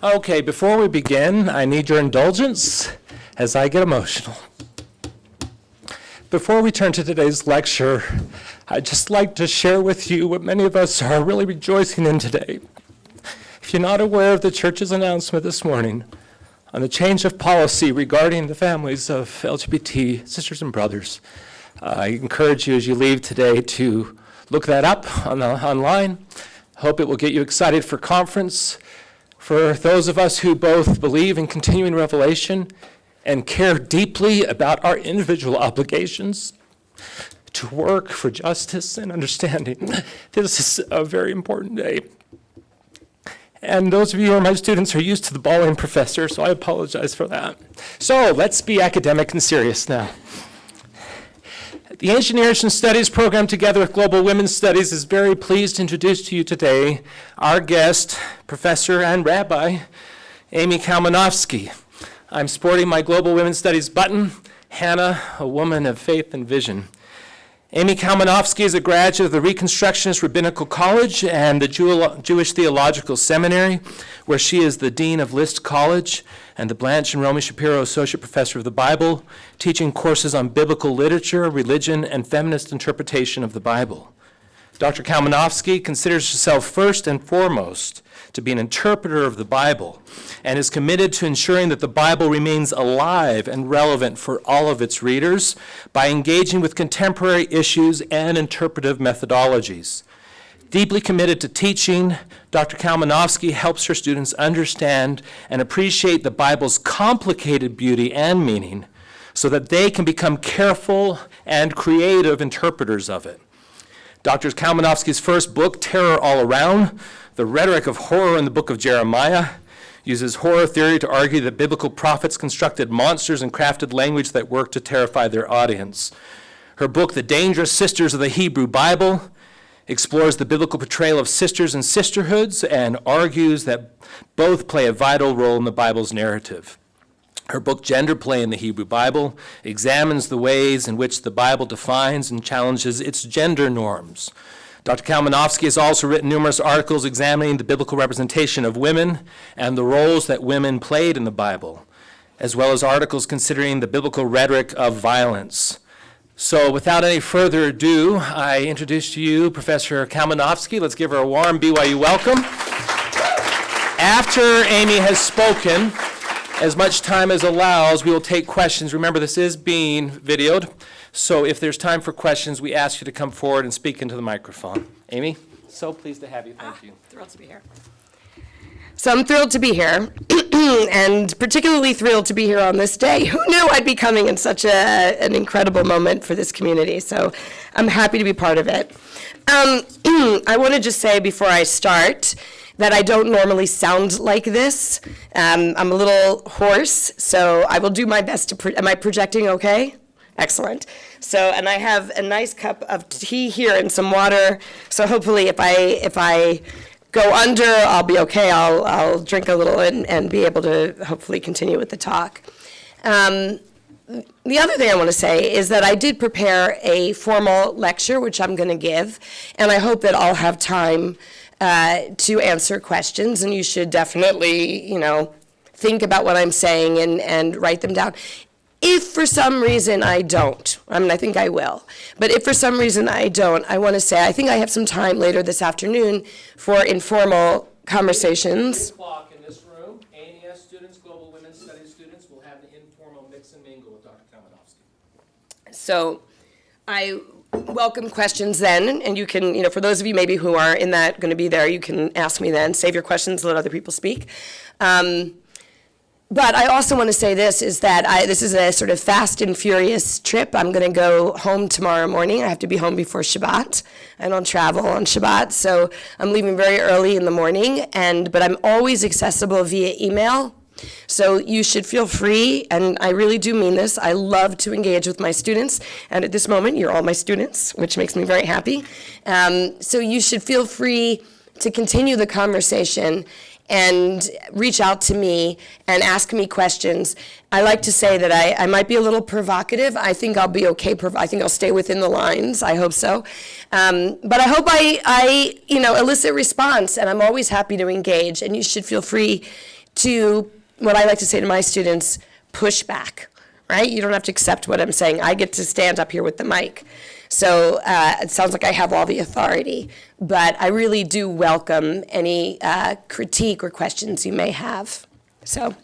Okay, before we begin, I need your indulgence as I get emotional. Before we turn to today's lecture, I'd just like to share with you what many of us are really rejoicing in today. If you're not aware of the church's announcement this morning on the change of policy regarding the families of LGBT sisters and brothers, I encourage you as you leave today to look that up online. Hope it will get you excited for conference. For those of us who both believe in continuing revelation and care deeply about our individual obligations to work for justice and understanding, this is a very important day. And those of you who are my students are used to the bawling professor, so I apologize for that. So let's be academic and serious now. The Ancient Near Eastern Studies program, together with Global Women's Studies, is very pleased to introduce to you today our guest, Professor and Rabbi, Amy Kalmanofsky. I'm sporting my Global Women's Studies button, Hannah, a woman of faith and vision. Amy Kalmanofsky is a graduate of the Reconstructionist Rabbinical College and the Jewish Theological Seminary, where she is the Dean of List College and the Blanche and Romie Shapiro Associate Professor of the Bible, teaching courses on biblical literature, religion, and feminist interpretation of the Bible. Dr. Kalmanofsky considers herself first and foremost to be an interpreter of the Bible and is committed to ensuring that the Bible remains alive and relevant for all of its readers by engaging with contemporary issues and interpretive methodologies. Deeply committed to teaching, Dr. Kalmanofsky helps her students understand and appreciate the Bible's complicated beauty and meaning so that they can become careful and creative interpreters of it. Dr. Kalmanofsky's first book, Terror All Around, The Rhetoric of Horror in the Book of Jeremiah, uses horror theory to argue that biblical prophets constructed monsters and crafted language that worked to terrify their audience. Her book, The Dangerous Sisters of the Hebrew Bible, explores the biblical portrayal of sisters and sisterhoods and argues that both play a vital role in the Bible's narrative. Her book, Gender Play in the Hebrew Bible, examines the ways in which the Bible defines and challenges its gender norms. Dr. Kalmanofsky has also written numerous articles examining the biblical representation of women and the roles that women played in the Bible, as well as articles considering the biblical rhetoric of violence. So without any further ado, I introduce to you Professor Kalmanofsky. Let's give her a warm BYU welcome. After Amy has spoken, as much time as allows, we will take questions. Remember, this is being videoed, so if there's time for questions, we ask you to come forward and speak into the microphone. Amy, so pleased to have you. Thank you. Thrilled to be here. So I'm thrilled to be here, and particularly thrilled to be here on this day. Who knew I'd be coming in such an incredible moment for this community? So I'm happy to be part of it. I want to just say before I start that I don't normally sound like this. I'm a little hoarse, so I will do my best to, am I projecting okay? Excellent. So, and I have a nice cup of tea here and some water, so hopefully if I go under, I'll be okay. I'll drink a little and be able to hopefully continue with the talk. The other thing I want to say is that I did prepare a formal lecture, which I'm going to give, and I hope that I'll have time to answer questions, and you should definitely, think about what I'm saying and write them down. If for some reason I don't, I think I will, but if for some reason I don't, I want to say I think I have some time later this afternoon for informal conversations. 3 o'clock in this room, ANES students, Global Women's Studies students will have the informal mix and mingle with Dr. Kalmanofsky. So I welcome questions then, and you can, for those of you maybe who are in that going to be there, you can ask me then, save your questions, let other people speak. But I also want to say this, is that this is a sort of fast and furious trip. I'm going to go home tomorrow morning. I have to be home before Shabbat. I don't travel on Shabbat, so I'm leaving very early in the morning, but I'm always accessible via email. So you should feel free, and I really do mean this. I love to engage with my students, and at this moment, you're all my students, which makes me very happy. So you should feel free to continue the conversation and reach out to me and ask me questions. I like to say that I might be a little provocative. I think I'll be okay. I think I'll stay within the lines. I hope so. But I hope I elicit response, and I'm always happy to engage, and you should feel free to, what I like to say to my students, push back, right? You don't have to accept what I'm saying. I get to stand up here with the mic. So it sounds like I have all the authority, but I really do welcome any critique or questions you may have. So,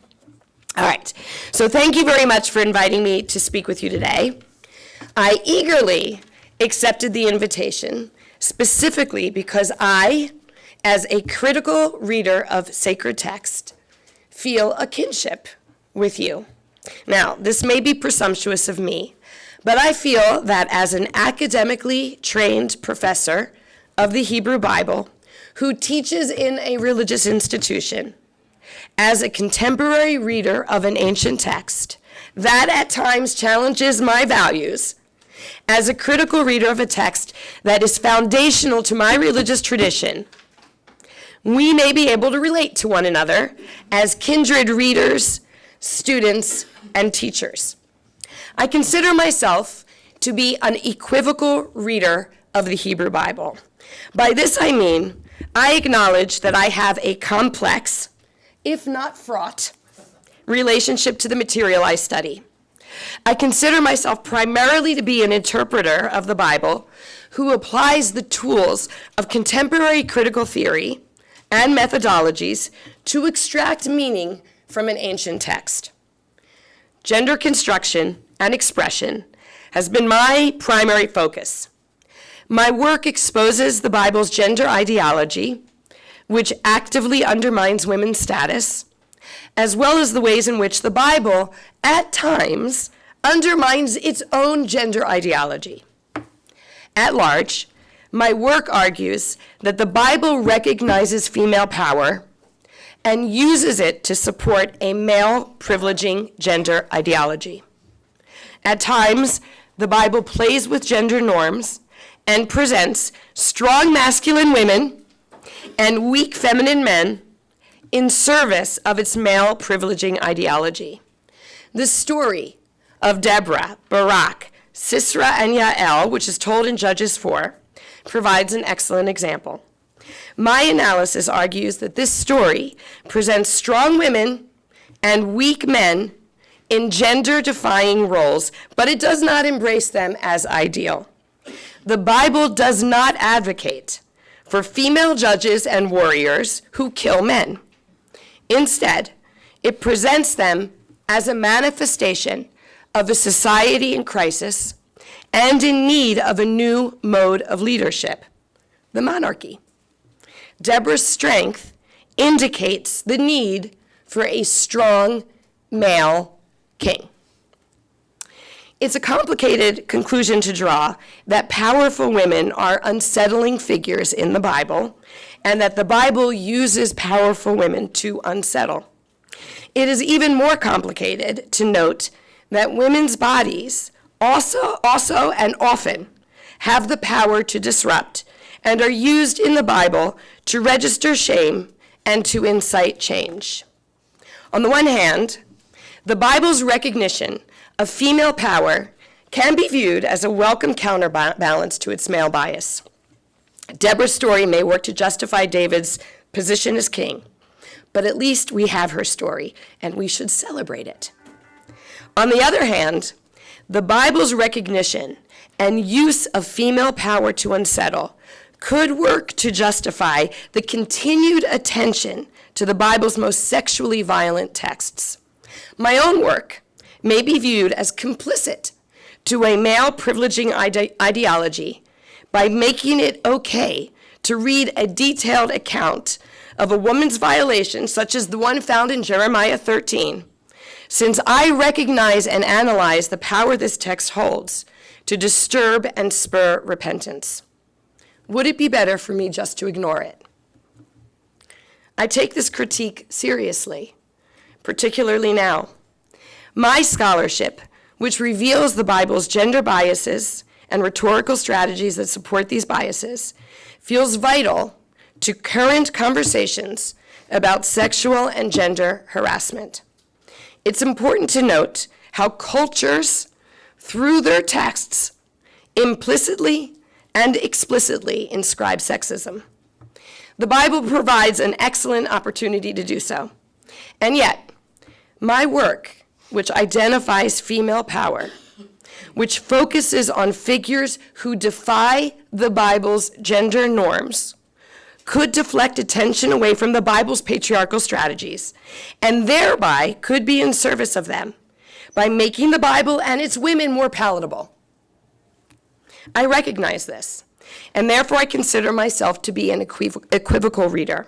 all right. So thank you very much for inviting me to speak with you today. I eagerly accepted the invitation, specifically because I, as a critical reader of sacred text, feel a kinship with you. Now, this may be presumptuous of me, but I feel that as an academically trained professor of the Hebrew Bible who teaches in a religious institution, as a contemporary reader of an ancient text that at times challenges my values, as a critical reader of a text that is foundational to my religious tradition, we may be able to relate to one another as kindred readers, students, and teachers. I consider myself to be an equivocal reader of the Hebrew Bible. By this I mean, I acknowledge that I have a complex, if not fraught, relationship to the material I study. I consider myself primarily to be an interpreter of the Bible who applies the tools of contemporary critical theory and methodologies to extract meaning from an ancient text. Gender construction and expression has been my primary focus. My work exposes the Bible's gender ideology, which actively undermines women's status, as well as the ways in which the Bible, at times, undermines its own gender ideology. At large, my work argues that the Bible recognizes female power and uses it to support a male privileging gender ideology. At times, the Bible plays with gender norms and presents strong masculine women and weak feminine men in service of its male privileging ideology. The story of Deborah, Barak, Sisera, and Yael, which is told in Judges 4, provides an excellent example. My analysis argues that this story presents strong women and weak men in gender-defying roles, but it does not embrace them as ideal. The Bible does not advocate for female judges and warriors who kill men. Instead, it presents them as a manifestation of a society in crisis and in need of a new mode of leadership, the monarchy. Deborah's strength indicates the need for a strong male king. It's a complicated conclusion to draw that powerful women are unsettling figures in the Bible, and that the Bible uses powerful women to unsettle. It is even more complicated to note that women's bodies also and often have the power to disrupt and are used in the Bible to register shame and to incite change. On the one hand, the Bible's recognition of female power can be viewed as a welcome counterbalance to its male bias. Deborah's story may work to justify David's position as king, but at least we have her story, and we should celebrate it. On the other hand, the Bible's recognition and use of female power to unsettle could work to justify the continued attention to the Bible's most sexually violent texts. My own work may be viewed as complicit to a male privileging ideology by making it okay to read a detailed account of a woman's violation, such as the one found in Jeremiah 13, since I recognize and analyze the power this text holds to disturb and spur repentance. Would it be better for me just to ignore it? I take this critique seriously, particularly now. My scholarship, which reveals the Bible's gender biases and rhetorical strategies that support these biases, feels vital to current conversations about sexual and gender harassment. It's important to note how cultures, through their texts, implicitly and explicitly inscribe sexism. The Bible provides an excellent opportunity to do so. And yet, my work, which identifies female power, which focuses on figures who defy the Bible's gender norms, could deflect attention away from the Bible's patriarchal strategies, and thereby could be in service of them by making the Bible and its women more palatable. I recognize this, and therefore I consider myself to be an equivocal reader.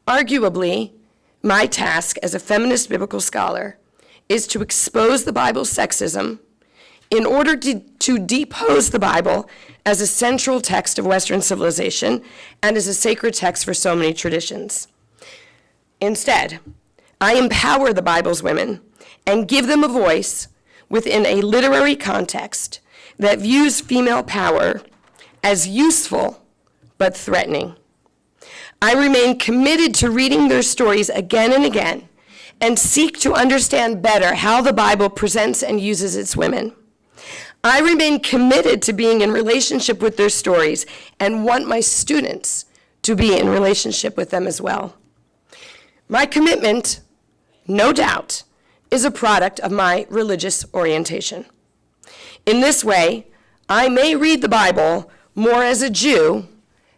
Arguably, my task as a feminist biblical scholar is to expose the Bible's sexism in order to depose the Bible as a central text of Western civilization and as a sacred text for so many traditions. Instead, I empower the Bible's women and give them a voice within a literary context that views female power as useful but threatening. I remain committed to reading their stories again and again and seek to understand better how the Bible presents and uses its women. I remain committed to being in relationship with their stories and want my students to be in relationship with them as well. My commitment, no doubt, is a product of my religious orientation. In this way, I may read the Bible more as a Jew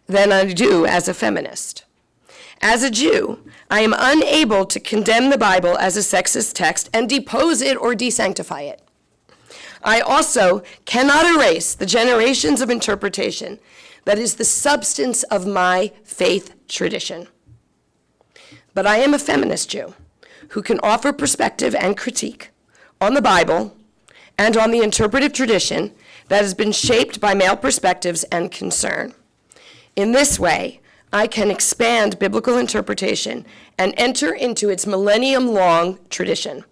than I do as a feminist. As a Jew, I am unable to condemn the Bible as a sexist text and depose it or desanctify it. I also cannot erase the generations of interpretation that is the substance of my faith tradition. But I am a feminist Jew who can offer perspective and critique on the Bible and on the interpretive tradition that has been shaped by male perspectives and concern. In this way, I can expand biblical interpretation and enter into its millennium-long tradition.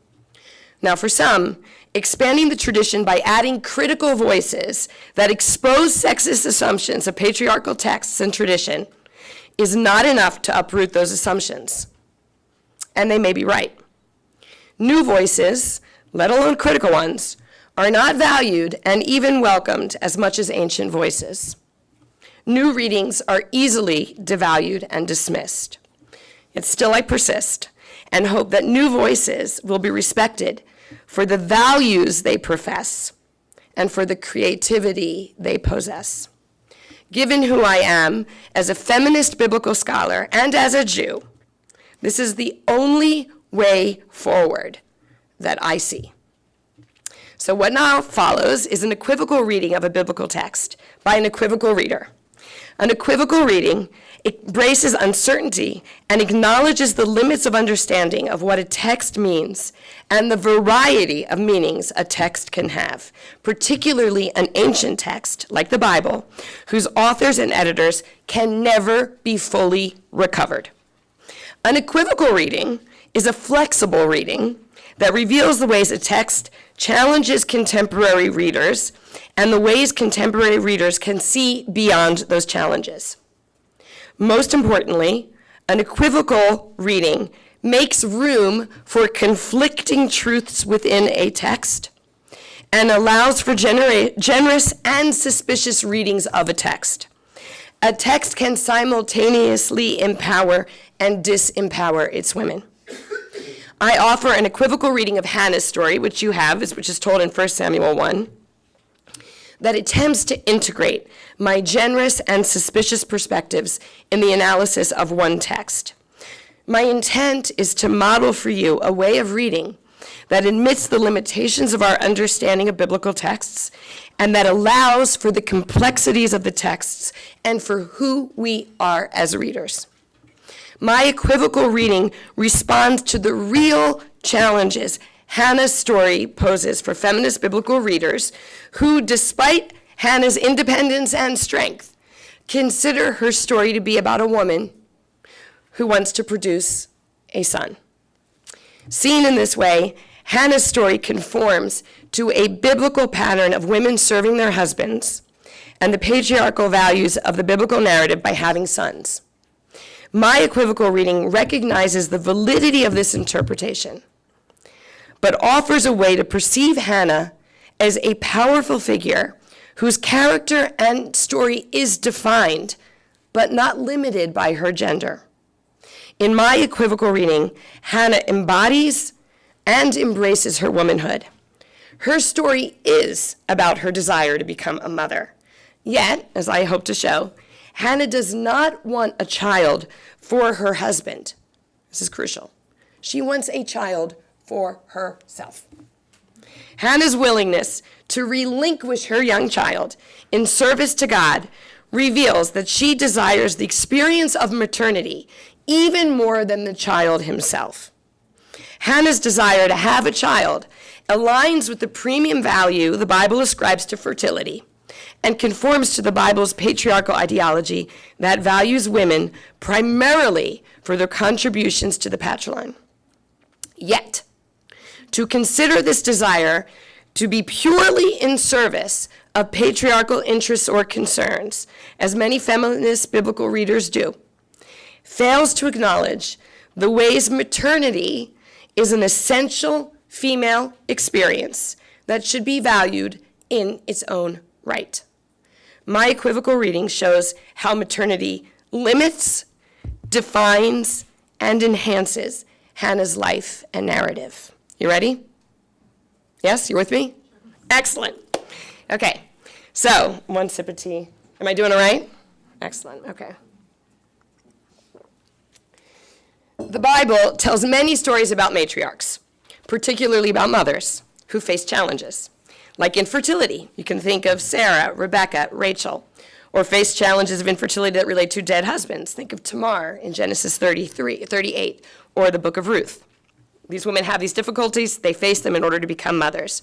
Now, for some, expanding the tradition by adding critical voices that expose sexist assumptions of patriarchal texts and tradition is not enough to uproot those assumptions. And they may be right. New voices, let alone critical ones, are not valued and even welcomed as much as ancient voices. New readings are easily devalued and dismissed. Yet still I persist and hope that new voices will be respected for the values they profess and for the creativity they possess. Given who I am as a feminist biblical scholar and as a Jew, this is the only way forward that I see. So what now follows is an equivocal reading of a biblical text by an equivocal reader. An equivocal reading embraces uncertainty and acknowledges the limits of understanding of what a text means and the variety of meanings a text can have, particularly an ancient text like the Bible, whose authors and editors can never be fully recovered. An equivocal reading is a flexible reading that reveals the ways a text challenges contemporary readers and the ways contemporary readers can see beyond those challenges. Most importantly, an equivocal reading makes room for conflicting truths within a text and allows for generous and suspicious readings of a text. A text can simultaneously empower and disempower its women. I offer an equivocal reading of Hannah's story, which you have, which is told in 1 Samuel 1, that attempts to integrate my generous and suspicious perspectives in the analysis of one text. My intent is to model for you a way of reading that admits the limitations of our understanding of biblical texts and that allows for the complexities of the texts and for who we are as readers. My equivocal reading responds to the real challenges Hannah's story poses for feminist biblical readers who, despite Hannah's independence and strength, consider her story to be about a woman who wants to produce a son. Seen in this way, Hannah's story conforms to a biblical pattern of women serving their husbands and the patriarchal values of the biblical narrative by having sons. My equivocal reading recognizes the validity of this interpretation, but offers a way to perceive Hannah as a powerful figure whose character and story is defined, but not limited by her gender. In my equivocal reading, Hannah embodies and embraces her womanhood. Her story is about her desire to become a mother. Yet, as I hope to show, Hannah does not want a child for her husband. This is crucial. She wants a child for herself. Hannah's willingness to relinquish her young child in service to God reveals that she desires the experience of maternity even more than the child himself. Hannah's desire to have a child aligns with the premium value the Bible ascribes to fertility and conforms to the Bible's patriarchal ideology that values women primarily for their contributions to the patriline. Yet, to consider this desire to be purely in service of patriarchal interests or concerns, as many feminist biblical readers do, fails to acknowledge the ways maternity is an essential female experience that should be valued in its own right. My equivocal reading shows how maternity limits, defines, and enhances Hannah's life and narrative. You ready? Yes, you with me? Excellent. Okay, so one sip of tea. Am I doing all right? Excellent, okay. The Bible tells many stories about matriarchs, particularly about mothers who face challenges. Like infertility, you can think of Sarah, Rebecca, Rachel, or face challenges of infertility that relate to dead husbands. Think of Tamar in Genesis 38, or the book of Ruth. These women have these difficulties, they face them in order to become mothers.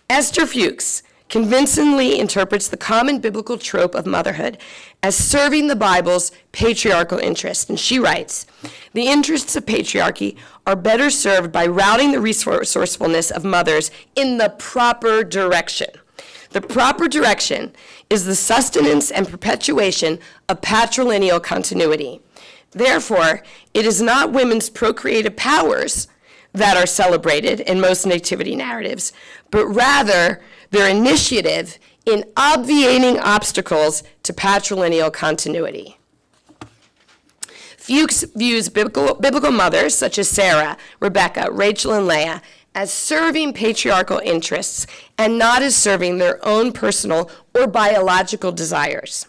Esther Fuchs convincingly interprets the common biblical trope of motherhood as serving the Bible's patriarchal interest. And she writes, "The interests of patriarchy are better served by routing the resourcefulness of mothers in the proper direction. The proper direction is the sustenance and perpetuation of patrilineal continuity. Therefore, it is not women's procreative powers that are celebrated in most nativity narratives, but rather their initiative in obviating obstacles to patrilineal continuity." Fuchs views biblical mothers such as Sarah, Rebecca, Rachel, and Leah as serving patriarchal interests and not as serving their own personal or biological desires.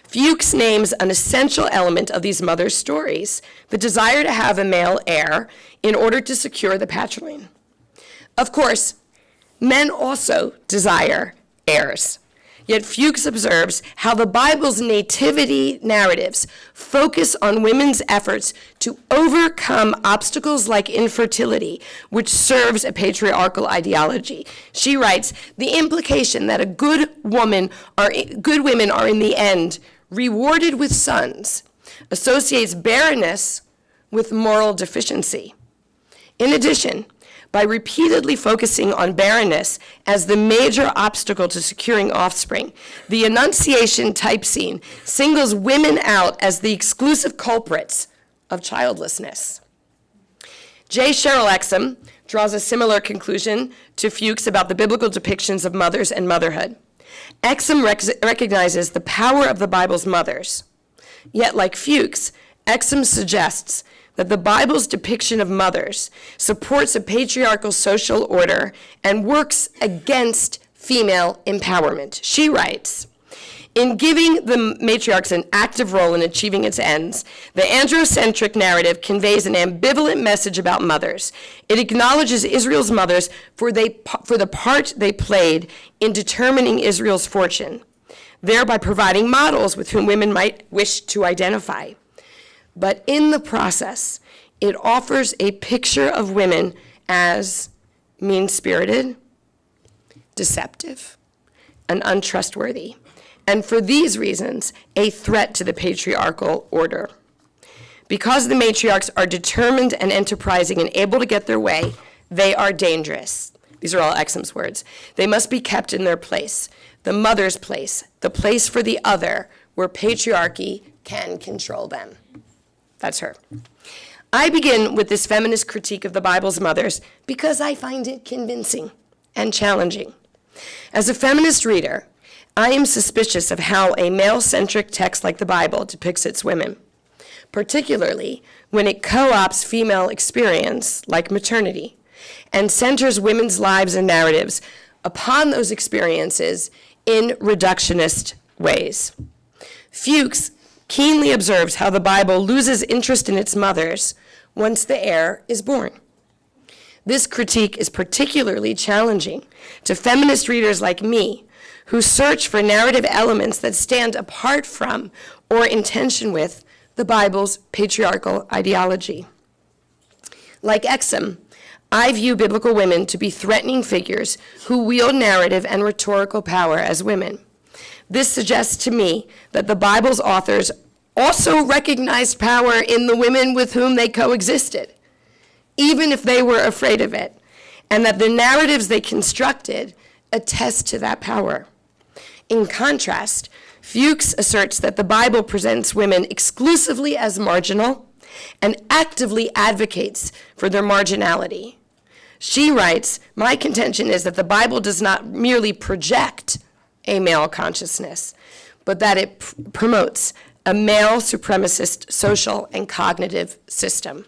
Fuchs names an essential element of these mothers' stories, the desire to have a male heir in order to secure the patriline. Of course, men also desire heirs. Yet Fuchs observes how the Bible's nativity narratives focus on women's efforts to overcome obstacles like infertility, which serves a patriarchal ideology. She writes, "The implication that good women are in the end rewarded with sons associates barrenness with moral deficiency. In addition, by repeatedly focusing on barrenness as the major obstacle to securing offspring, the Annunciation type scene singles women out as the exclusive culprits of childlessness." J. Sherrill Exum draws a similar conclusion to Fuchs about the biblical depictions of mothers and motherhood. Exum recognizes the power of the Bible's mothers. Yet, like Fuchs, Exum suggests that the Bible's depiction of mothers supports a patriarchal social order and works against female empowerment. She writes, "In giving the matriarchs an active role in achieving its ends, the androcentric narrative conveys an ambivalent message about mothers. It acknowledges Israel's mothers for the part they played in determining Israel's fortune, thereby providing models with whom women might wish to identify. But in the process, it offers a picture of women as mean-spirited, deceptive, and untrustworthy, and for these reasons, a threat to the patriarchal order. Because the matriarchs are determined and enterprising and able to get their way, they are dangerous." These are all Exum's words. "They must be kept in their place, the mother's place, the place for the other, where patriarchy can control them." That's her. I begin with this feminist critique of the Bible's mothers because I find it convincing and challenging. As a feminist reader, I am suspicious of how a male-centric text like the Bible depicts its women. particularly when it co-opts female experience, like maternity, and centers women's lives and narratives upon those experiences in reductionist ways. Fuchs keenly observes how the Bible loses interest in its mothers once the heir is born. This critique is particularly challenging to feminist readers like me, who search for narrative elements that stand apart from or in tension with the Bible's patriarchal ideology. Like Exum, I view biblical women to be threatening figures who wield narrative and rhetorical power as women. This suggests to me that the Bible's authors also recognized power in the women with whom they coexisted, even if they were afraid of it, and that the narratives they constructed attest to that power. In contrast, Fuchs asserts that the Bible presents women exclusively as marginal and actively advocates for their marginality. She writes, "My contention is that the Bible does not merely project a male consciousness, but that it promotes a male supremacist social and cognitive system."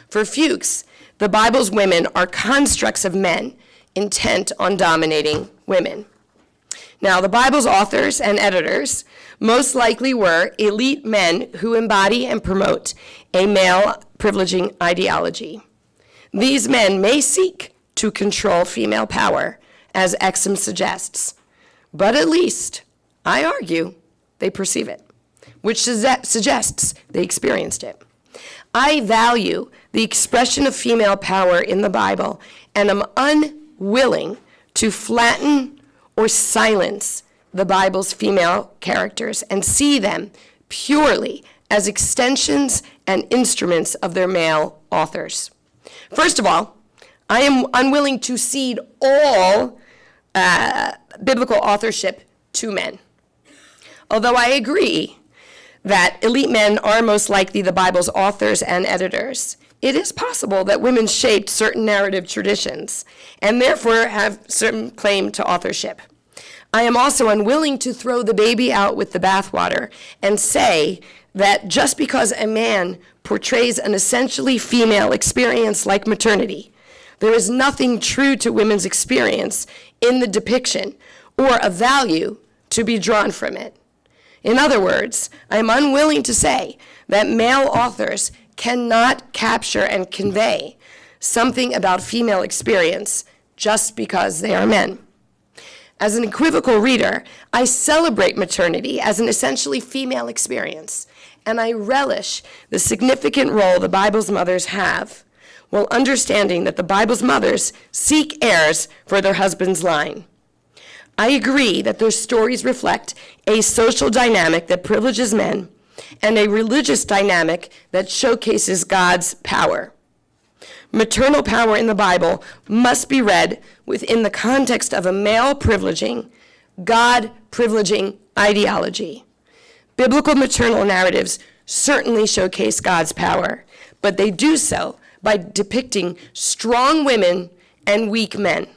For Fuchs, the Bible's women are constructs of men intent on dominating women. Now, the Bible's authors and editors most likely were elite men who embody and promote a male privileging ideology. These men may seek to control female power, as Exum suggests, but at least, I argue, they perceive it, which suggests they experienced it. I value the expression of female power in the Bible and am unwilling to flatten or silence the Bible's female characters and see them purely as extensions and instruments of their male authors. First of all, I am unwilling to cede all biblical authorship to men. Although I agree that elite men are most likely the Bible's authors and editors, it is possible that women shaped certain narrative traditions and therefore have certain claim to authorship. I am also unwilling to throw the baby out with the bathwater and say that just because a man portrays an essentially female experience like maternity, there is nothing true to women's experience in the depiction or a value to be drawn from it. In other words, I am unwilling to say that male authors cannot capture and convey something about female experience just because they are men. As an equivocal reader, I celebrate maternity as an essentially female experience, and I relish the significant role the Bible's mothers have, while understanding that the Bible's mothers seek heirs for their husband's line. I agree that their stories reflect a social dynamic that privileges men and a religious dynamic that showcases God's power. Maternal power in the Bible must be read within the context of a male privileging, God privileging ideology. Biblical maternal narratives certainly showcase God's power, but they do so by depicting strong women and weak men.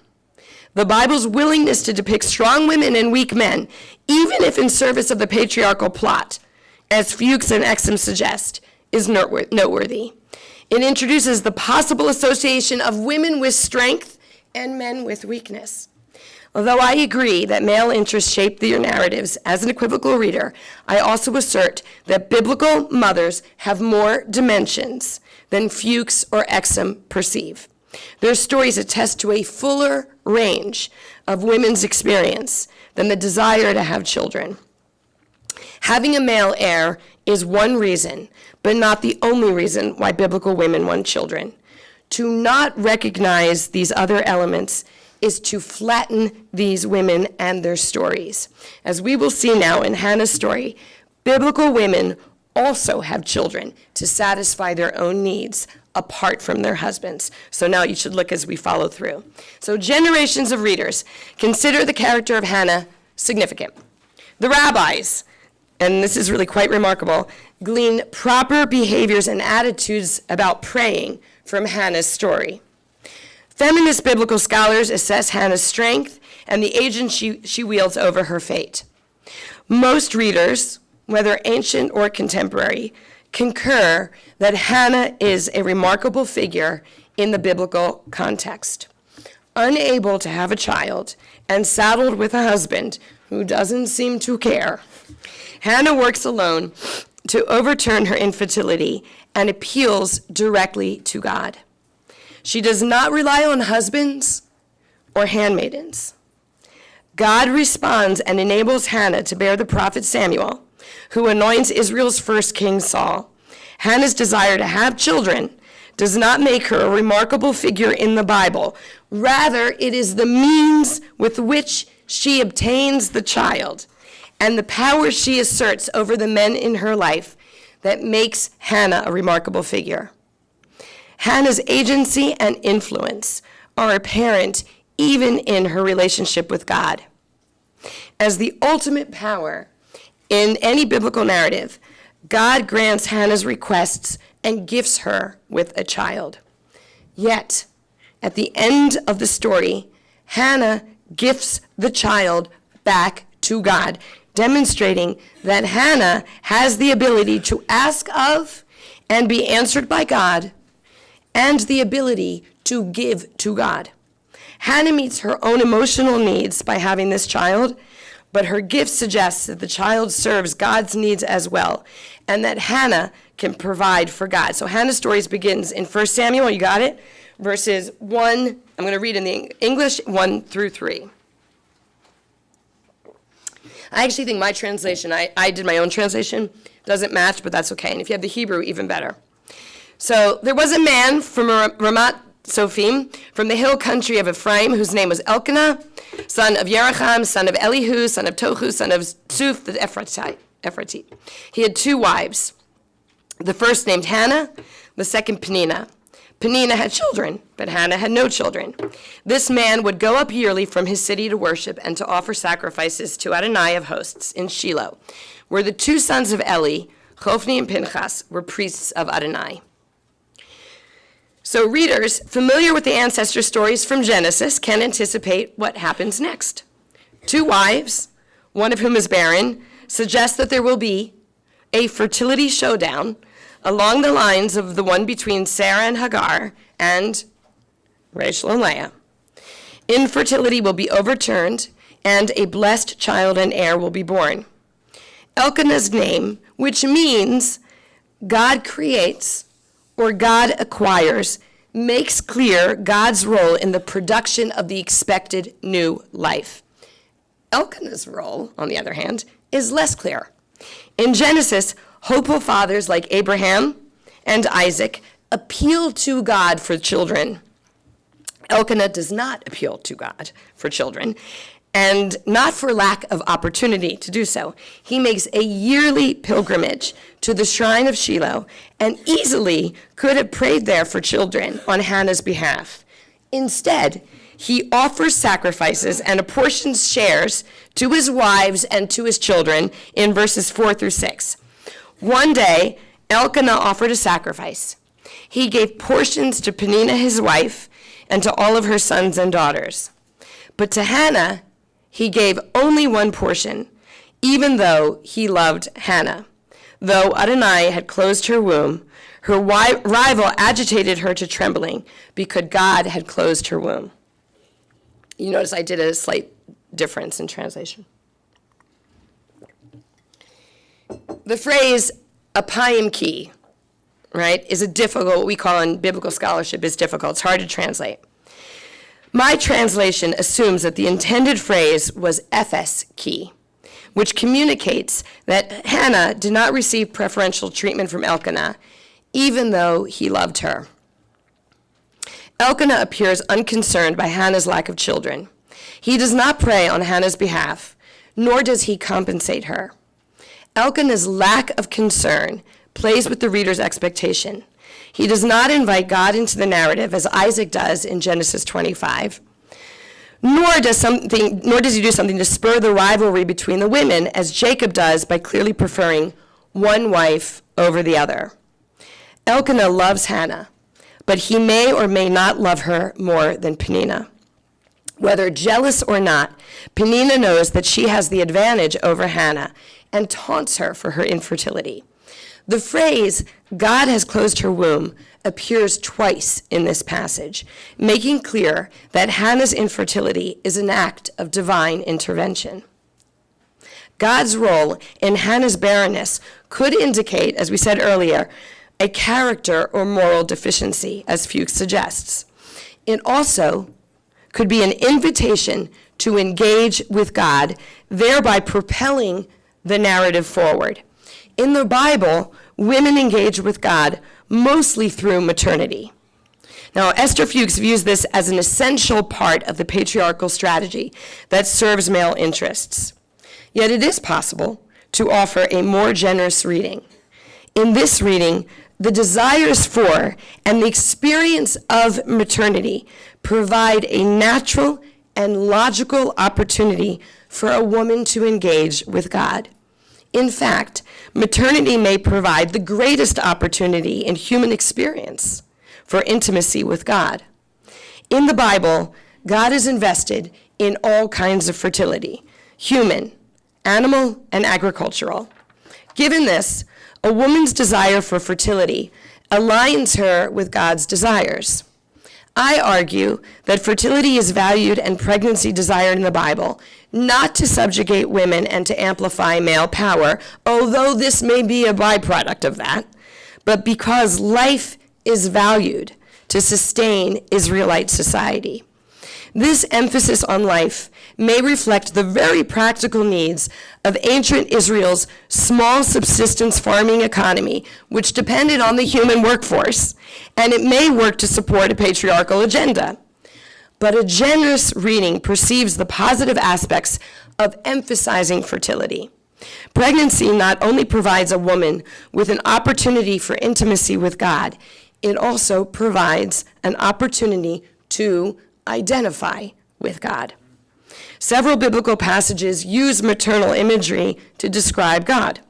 The Bible's willingness to depict strong women and weak men, even if in service of the patriarchal plot, as Fuchs and Exum suggest, is noteworthy. It introduces the possible association of women with strength and men with weakness. Although I agree that male interests shape their narratives, as an equivocal reader, I also assert that biblical mothers have more dimensions than Fuchs or Exum perceive. Their stories attest to a fuller range of women's experience than the desire to have children. Having a male heir is one reason, but not the only reason why biblical women want children. To not recognize these other elements is to flatten these women and their stories. As we will see now in Hannah's story, biblical women also have children to satisfy their own needs apart from their husbands. So now you should look as we follow through. So generations of readers consider the character of Hannah significant. The rabbis, and this is really quite remarkable, glean proper behaviors and attitudes about praying from Hannah's story. Feminist biblical scholars assess Hannah's strength and the agency she wields over her fate. Most readers, whether ancient or contemporary, concur that Hannah is a remarkable figure in the biblical context. Unable to have a child and saddled with a husband who doesn't seem to care, Hannah works alone to overturn her infertility and appeals directly to God. She does not rely on husbands or handmaidens. God responds and enables Hannah to bear the prophet Samuel, who anoints Israel's first king, Saul. Hannah's desire to have children does not make her a remarkable figure in the Bible. Rather, it is the means with which she obtains the child and the power she asserts over the men in her life that makes Hannah a remarkable figure. Hannah's agency and influence are apparent even in her relationship with God. As the ultimate power in any biblical narrative, God grants Hannah's requests and gifts her with a child. Yet, at the end of the story, Hannah gifts the child back to God, demonstrating that Hannah has the ability to ask of and be answered by God, and the ability to give to God. Hannah meets her own emotional needs by having this child, but her gift suggests that the child serves God's needs as well, and that Hannah can provide for God. So Hannah's story begins in 1 Samuel, you got it? Verses 1, I'm going to read in the English, 1 through 3. I actually think my translation, I did my own translation, doesn't match, but that's okay. And if you have the Hebrew, even better. So there was a man from Ramat Sophim, from the hill country of Ephraim, whose name was Elkanah, son of Yeracham, son of Elihu, son of Tohu, son of Suf, the Ephratite. He had 2 wives, the first named Hannah, the second Peninnah. Peninnah had children, but Hannah had no children. This man would go up yearly from his city to worship and to offer sacrifices to Adonai of hosts in Shiloh, where the 2 sons of Eli, Hophni and Pinchas, were priests of Adonai. So readers familiar with the ancestor stories from Genesis can anticipate what happens next. 2 wives, one of whom is barren, suggest that there will be a fertility showdown along the lines of the one between Sarah and Hagar and Rachel and Leah. Infertility will be overturned, and a blessed child and heir will be born. Elkanah's name, which means God creates or God acquires, makes clear God's role in the production of the expected new life. Elkanah's role, on the other hand, is less clear. In Genesis, hopeful fathers like Abraham and Isaac appeal to God for children. Elkanah does not appeal to God for children, and not for lack of opportunity to do so. He makes a yearly pilgrimage to the shrine of Shiloh and easily could have prayed there for children on Hannah's behalf. Instead, he offers sacrifices and apportions shares to his wives and to his children in verses 4 through 6. One day, Elkanah offered a sacrifice. He gave portions to Peninnah, his wife, and to all of her sons and daughters. But to Hannah, he gave only 1 portion, even though he loved Hannah. Though Adonai had closed her womb, her rival agitated her to trembling because God had closed her womb. You notice I did a slight difference in translation. The phrase apayim ki, right, is a difficult, what we call in biblical scholarship is difficult. It's hard to translate. My translation assumes that the intended phrase was ephes ki, which communicates that Hannah did not receive preferential treatment from Elkanah, even though he loved her. Elkanah appears unconcerned by Hannah's lack of children. He does not pray on Hannah's behalf, nor does he compensate her. Elkanah's lack of concern plays with the reader's expectation. He does not invite God into the narrative as Isaac does in Genesis 25, nor does he do something to spur the rivalry between the women as Jacob does by clearly preferring one wife over the other. Elkanah loves Hannah, but he may or may not love her more than Peninnah. Whether jealous or not, Peninnah knows that she has the advantage over Hannah and taunts her for her infertility. The phrase, God has closed her womb, appears twice in this passage, making clear that Hannah's infertility is an act of divine intervention. God's role in Hannah's barrenness could indicate, as we said earlier, a character or moral deficiency, as Fuchs suggests. It also could be an invitation to engage with God, thereby propelling the narrative forward. In the Bible, women engage with God mostly through maternity. Now, Esther Fuchs views this as an essential part of the patriarchal strategy that serves male interests. Yet it is possible to offer a more generous reading. In this reading, the desires for and the experience of maternity provide a natural and logical opportunity for a woman to engage with God. In fact, maternity may provide the greatest opportunity in human experience for intimacy with God. In the Bible, God is invested in all kinds of fertility, human, animal, and agricultural. Given this, a woman's desire for fertility aligns her with God's desires. I argue that fertility is valued and pregnancy desired in the Bible, not to subjugate women and to amplify male power, although this may be a byproduct of that, but because life is valued to sustain Israelite society. This emphasis on life may reflect the very practical needs of ancient Israel's small subsistence farming economy, which depended on the human workforce, and it may work to support a patriarchal agenda. But a generous reading perceives the positive aspects of emphasizing fertility. Pregnancy not only provides a woman with an opportunity for intimacy with God, it also provides an opportunity to identify with God. Several biblical passages use maternal imagery to describe God.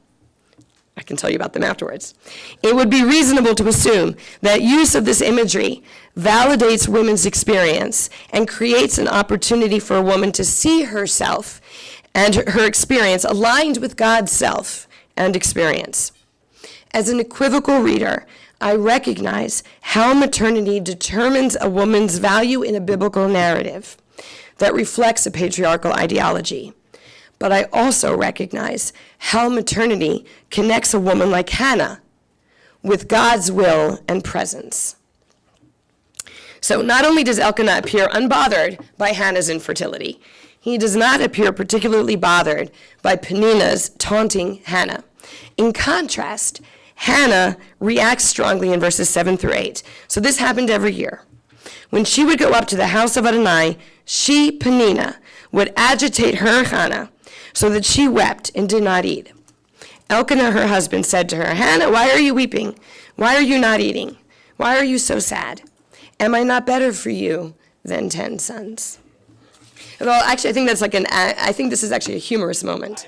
I can tell you about them afterwards. It would be reasonable to assume that use of this imagery validates women's experience and creates an opportunity for a woman to see herself and her experience aligned with God's self and experience. As an equivocal reader, I recognize how maternity determines a woman's value in a biblical narrative that reflects a patriarchal ideology. But I also recognize how maternity connects a woman like Hannah with God's will and presence. So not only does Elkanah appear unbothered by Hannah's infertility, he does not appear particularly bothered by Peninnah's taunting Hannah. In contrast, Hannah reacts strongly in verses 7 through 8. So this happened every year. When she would go up to the house of Adonai, she, Peninnah, would agitate her Hannah so that she wept and did not eat. Elkanah, her husband, said to her, Hannah, why are you weeping? Why are you not eating? Why are you so sad? Am I not better for you than 10 sons? Well, actually, I think this is actually a humorous moment.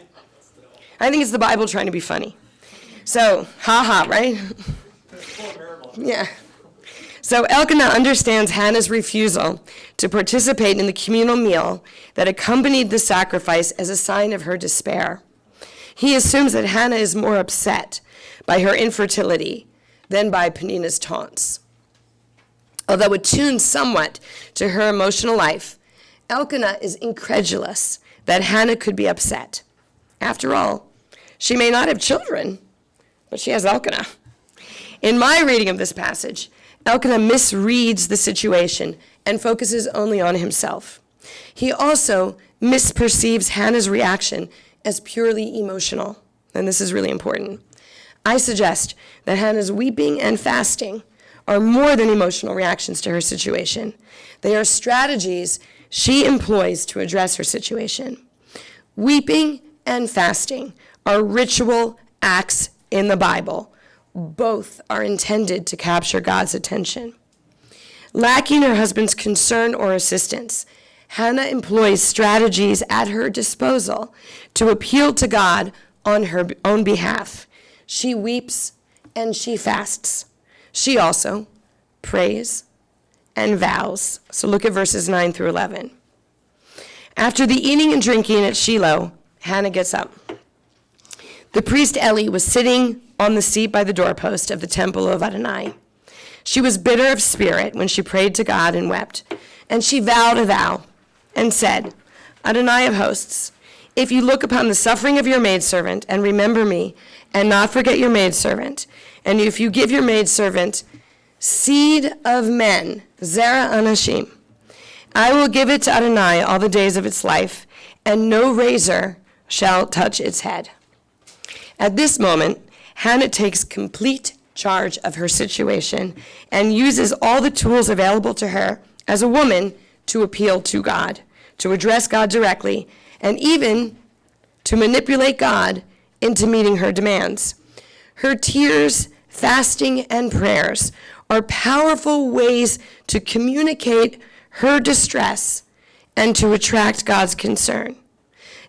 I think it's the Bible trying to be funny. So, right? Yeah. So Elkanah understands Hannah's refusal to participate in the communal meal that accompanied the sacrifice as a sign of her despair. He assumes that Hannah is more upset by her infertility than by Peninnah's taunts. Although attuned somewhat to her emotional life, Elkanah is incredulous that Hannah could be upset. After all, she may not have children, but she has Elkanah. In my reading of this passage, Elkanah misreads the situation and focuses only on himself. He also misperceives Hannah's reaction as purely emotional, and this is really important. I suggest that Hannah's weeping and fasting are more than emotional reactions to her situation. They are strategies she employs to address her situation. Weeping and fasting are ritual acts in the Bible. Both are intended to capture God's attention. Lacking her husband's concern or assistance, Hannah employs strategies at her disposal to appeal to God on her own behalf. She weeps and she fasts. She also prays and vows. So look at verses 9 through 11. After the eating and drinking at Shiloh, Hannah gets up. The priest Eli was sitting on the seat by the doorpost of the temple of Adonai. She was bitter of spirit when she prayed to God and wept. And she vowed a vow and said, Adonai of hosts, if you look upon the suffering of your maidservant and remember me, and not forget your maidservant, and if you give your maidservant seed of men, Zerah Anashim, I will give it to Adonai all the days of its life, and no razor shall touch its head. At this moment, Hannah takes complete charge of her situation and uses all the tools available to her as a woman to appeal to God, to address God directly, and even to manipulate God into meeting her demands. Her tears, fasting, and prayers are powerful ways to communicate her distress and to attract God's concern.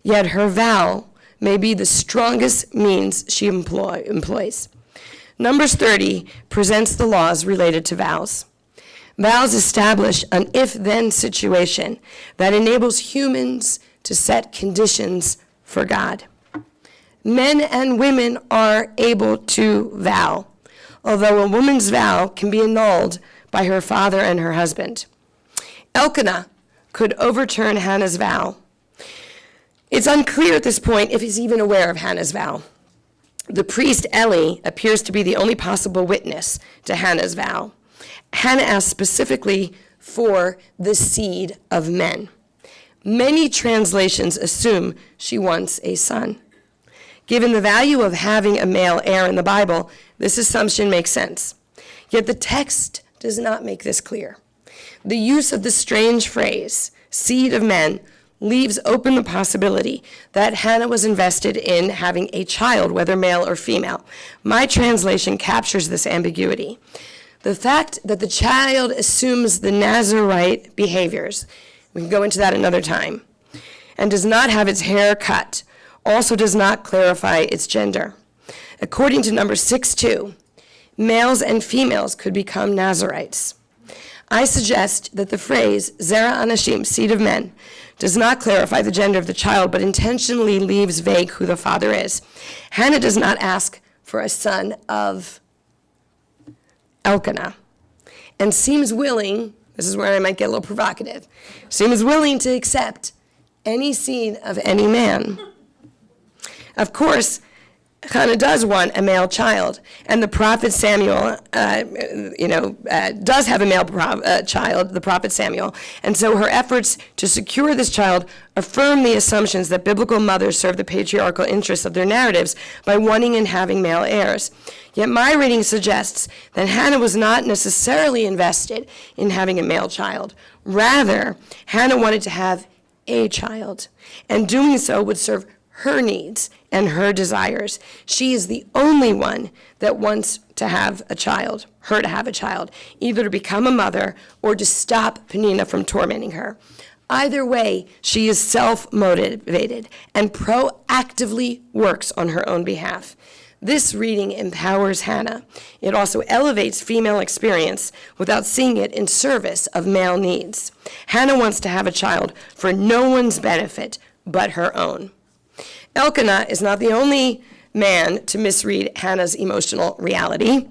Yet her vow may be the strongest means she employs. Numbers 30 presents the laws related to vows. Vows establish an if-then situation that enables humans to set conditions for God. Men and women are able to vow, although a woman's vow can be annulled by her father and her husband. Elkanah could overturn Hannah's vow. It's unclear at this point if he's even aware of Hannah's vow. The priest Eli appears to be the only possible witness to Hannah's vow. Hannah asked specifically for the seed of men. Many translations assume she wants a son. Given the value of having a male heir in the Bible, this assumption makes sense. Yet the text does not make this clear. The use of the strange phrase, seed of men, leaves open the possibility that Hannah was invested in having a child, whether male or female. My translation captures this ambiguity. The fact that the child assumes the Nazirite behaviors, we can go into that another time, and does not have its hair cut, also does not clarify its gender. According to Numbers 6:2, males and females could become Nazirites. I suggest that the phrase, Zerah Anashim, seed of men, does not clarify the gender of the child, but intentionally leaves vague who the father is. Hannah does not ask for a son of Elkanah, and seems willing, this is where I might get a little provocative, seems willing to accept any seed of any man. Of course, Hannah does want a male child, and the prophet Samuel, does have a male child, the prophet Samuel, and so her efforts to secure this child affirm the assumptions that biblical mothers serve the patriarchal interests of their narratives by wanting and having male heirs. Yet my reading suggests that Hannah was not necessarily invested in having a male child. Rather, Hannah wanted to have a child, and doing so would serve her needs and her desires. She is the only one that wants to have a child, her to have a child, either to become a mother or to stop Peninnah from tormenting her. Either way, she is self-motivated and proactively works on her own behalf. This reading empowers Hannah. It also elevates female experience without seeing it in service of male needs. Hannah wants to have a child for no one's benefit but her own. Elkanah is not the only man to misread Hannah's emotional reality.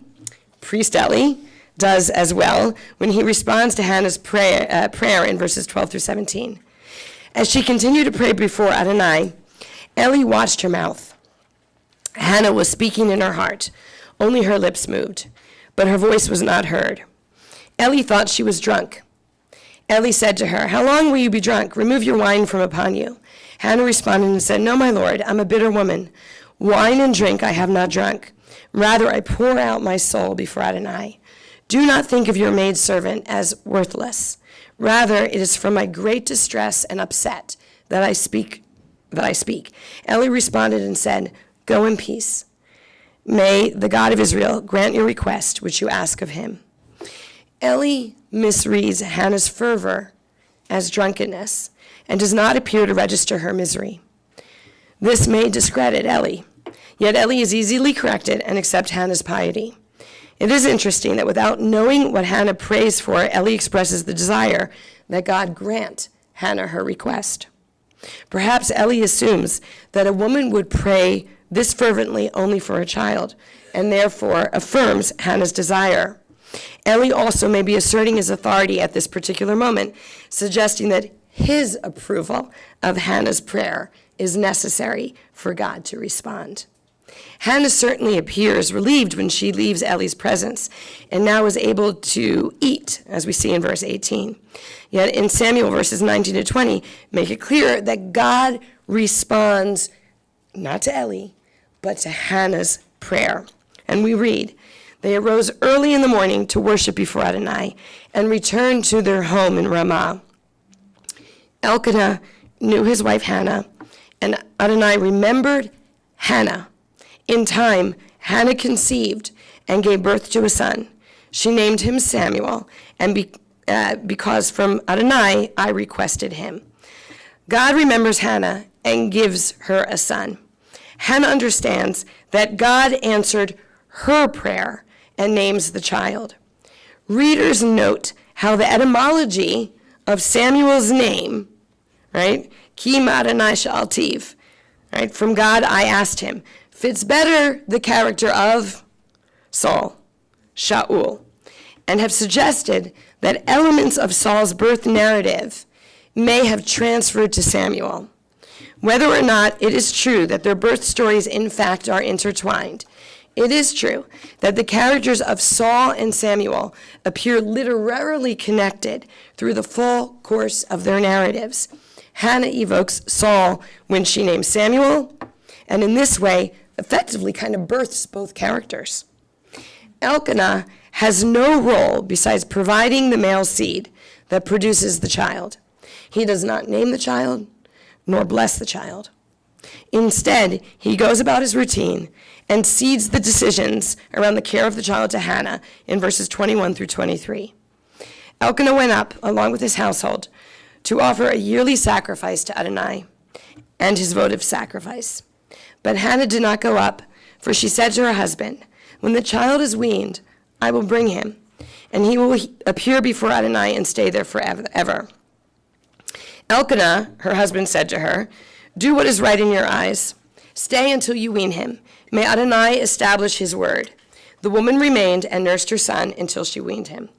Priest Eli does as well when he responds to Hannah's prayer in verses 12 through 17. As she continued to pray before Adonai, Eli watched her mouth. Hannah was speaking in her heart. Only her lips moved, but her voice was not heard. Eli thought she was drunk. Eli said to her, "How long will you be drunk? Remove your wine from upon you." Hannah responded and said, "No, my lord, I'm a bitter woman. Wine and drink I have not drunk. Rather, I pour out my soul before Adonai. Do not think of your maidservant as worthless. Rather, it is from my great distress and upset that I speak. Eli responded and said, "Go in peace. May the God of Israel grant your request, which you ask of him." Eli misreads Hannah's fervor as drunkenness and does not appear to register her misery. This may discredit Eli, yet Eli is easily corrected and accepts Hannah's piety. It is interesting that without knowing what Hannah prays for, Eli expresses the desire that God grant Hannah her request. Perhaps Eli assumes that a woman would pray this fervently only for a child. and therefore affirms Hannah's desire. Eli also may be asserting his authority at this particular moment, suggesting that his approval of Hannah's prayer is necessary for God to respond. Hannah certainly appears relieved when she leaves Eli's presence and now is able to eat, as we see in verse 18. Yet in Samuel verses 19 to 20, make it clear that God responds not to Eli, but to Hannah's prayer. And we read, they arose early in the morning to worship before Adonai and returned to their home in Ramah. Elkanah knew his wife Hannah, and Adonai remembered Hannah. In time, Hannah conceived and gave birth to a son. She named him Samuel, and because from Adonai I requested him. God remembers Hannah and gives her a son. Hannah understands that God answered her prayer and names the child. Readers note how the etymology of Samuel's name, right, Ki Adonai Sha'altiv, right, from God I asked him, fits better the character of Saul, Shaul, and have suggested that elements of Saul's birth narrative may have transferred to Samuel. Whether or not it is true that their birth stories in fact are intertwined, it is true that the characters of Saul and Samuel appear literarily connected through the full course of their narratives. Hannah evokes Saul when she names Samuel, and in this way, effectively kind of births both characters. Elkanah has no role besides providing the male seed that produces the child. He does not name the child, nor bless the child. Instead, he goes about his routine and cedes the decisions around the care of the child to Hannah in verses 21 through 23. Elkanah went up, along with his household, to offer a yearly sacrifice to Adonai and his votive sacrifice. But Hannah did not go up, for she said to her husband, when the child is weaned, I will bring him, and he will appear before Adonai and stay there forever. Elkanah, her husband, said to her, do what is right in your eyes. Stay until you wean him. May Adonai establish his word. The woman remained and nursed her son until she weaned him.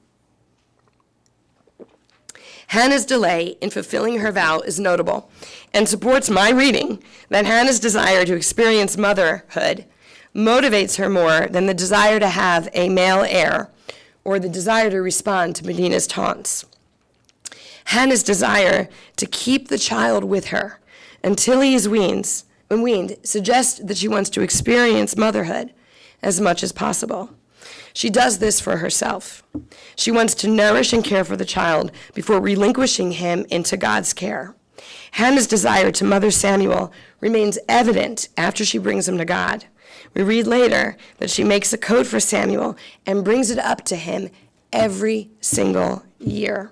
Hannah's delay in fulfilling her vow is notable and supports my reading that Hannah's desire to experience motherhood motivates her more than the desire to have a male heir or the desire to respond to Medina's taunts. Hannah's desire to keep the child with her until he is weaned suggests that she wants to experience motherhood as much as possible. She does this for herself. She wants to nourish and care for the child before relinquishing him into God's care. Hannah's desire to mother Samuel remains evident after she brings him to God. We read later that she makes a coat for Samuel and brings it up to him every single year.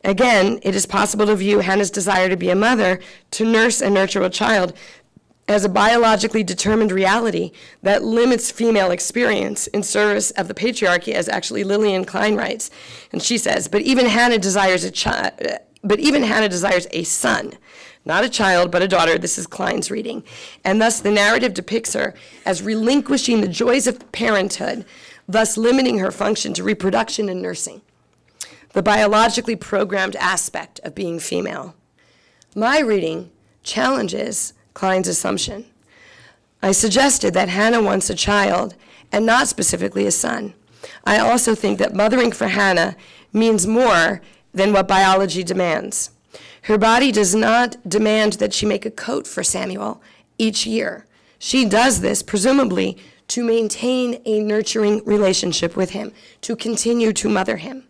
Again, it is possible to view Hannah's desire to be a mother, to nurse and nurture a child, as a biologically determined reality that limits female experience in service of the patriarchy, as actually Lillian Klein writes. And she says, but even Hannah desires a son, not a child, but a daughter. This is Klein's reading. And thus the narrative depicts her as relinquishing the joys of parenthood, thus limiting her function to reproduction and nursing, the biologically programmed aspect of being female. My reading challenges Klein's assumption. I suggested that Hannah wants a child and not specifically a son. I also think that mothering for Hannah means more than what biology demands. Her body does not demand that she make a coat for Samuel each year. She does this, presumably, to maintain a nurturing relationship with him, to continue to mother him.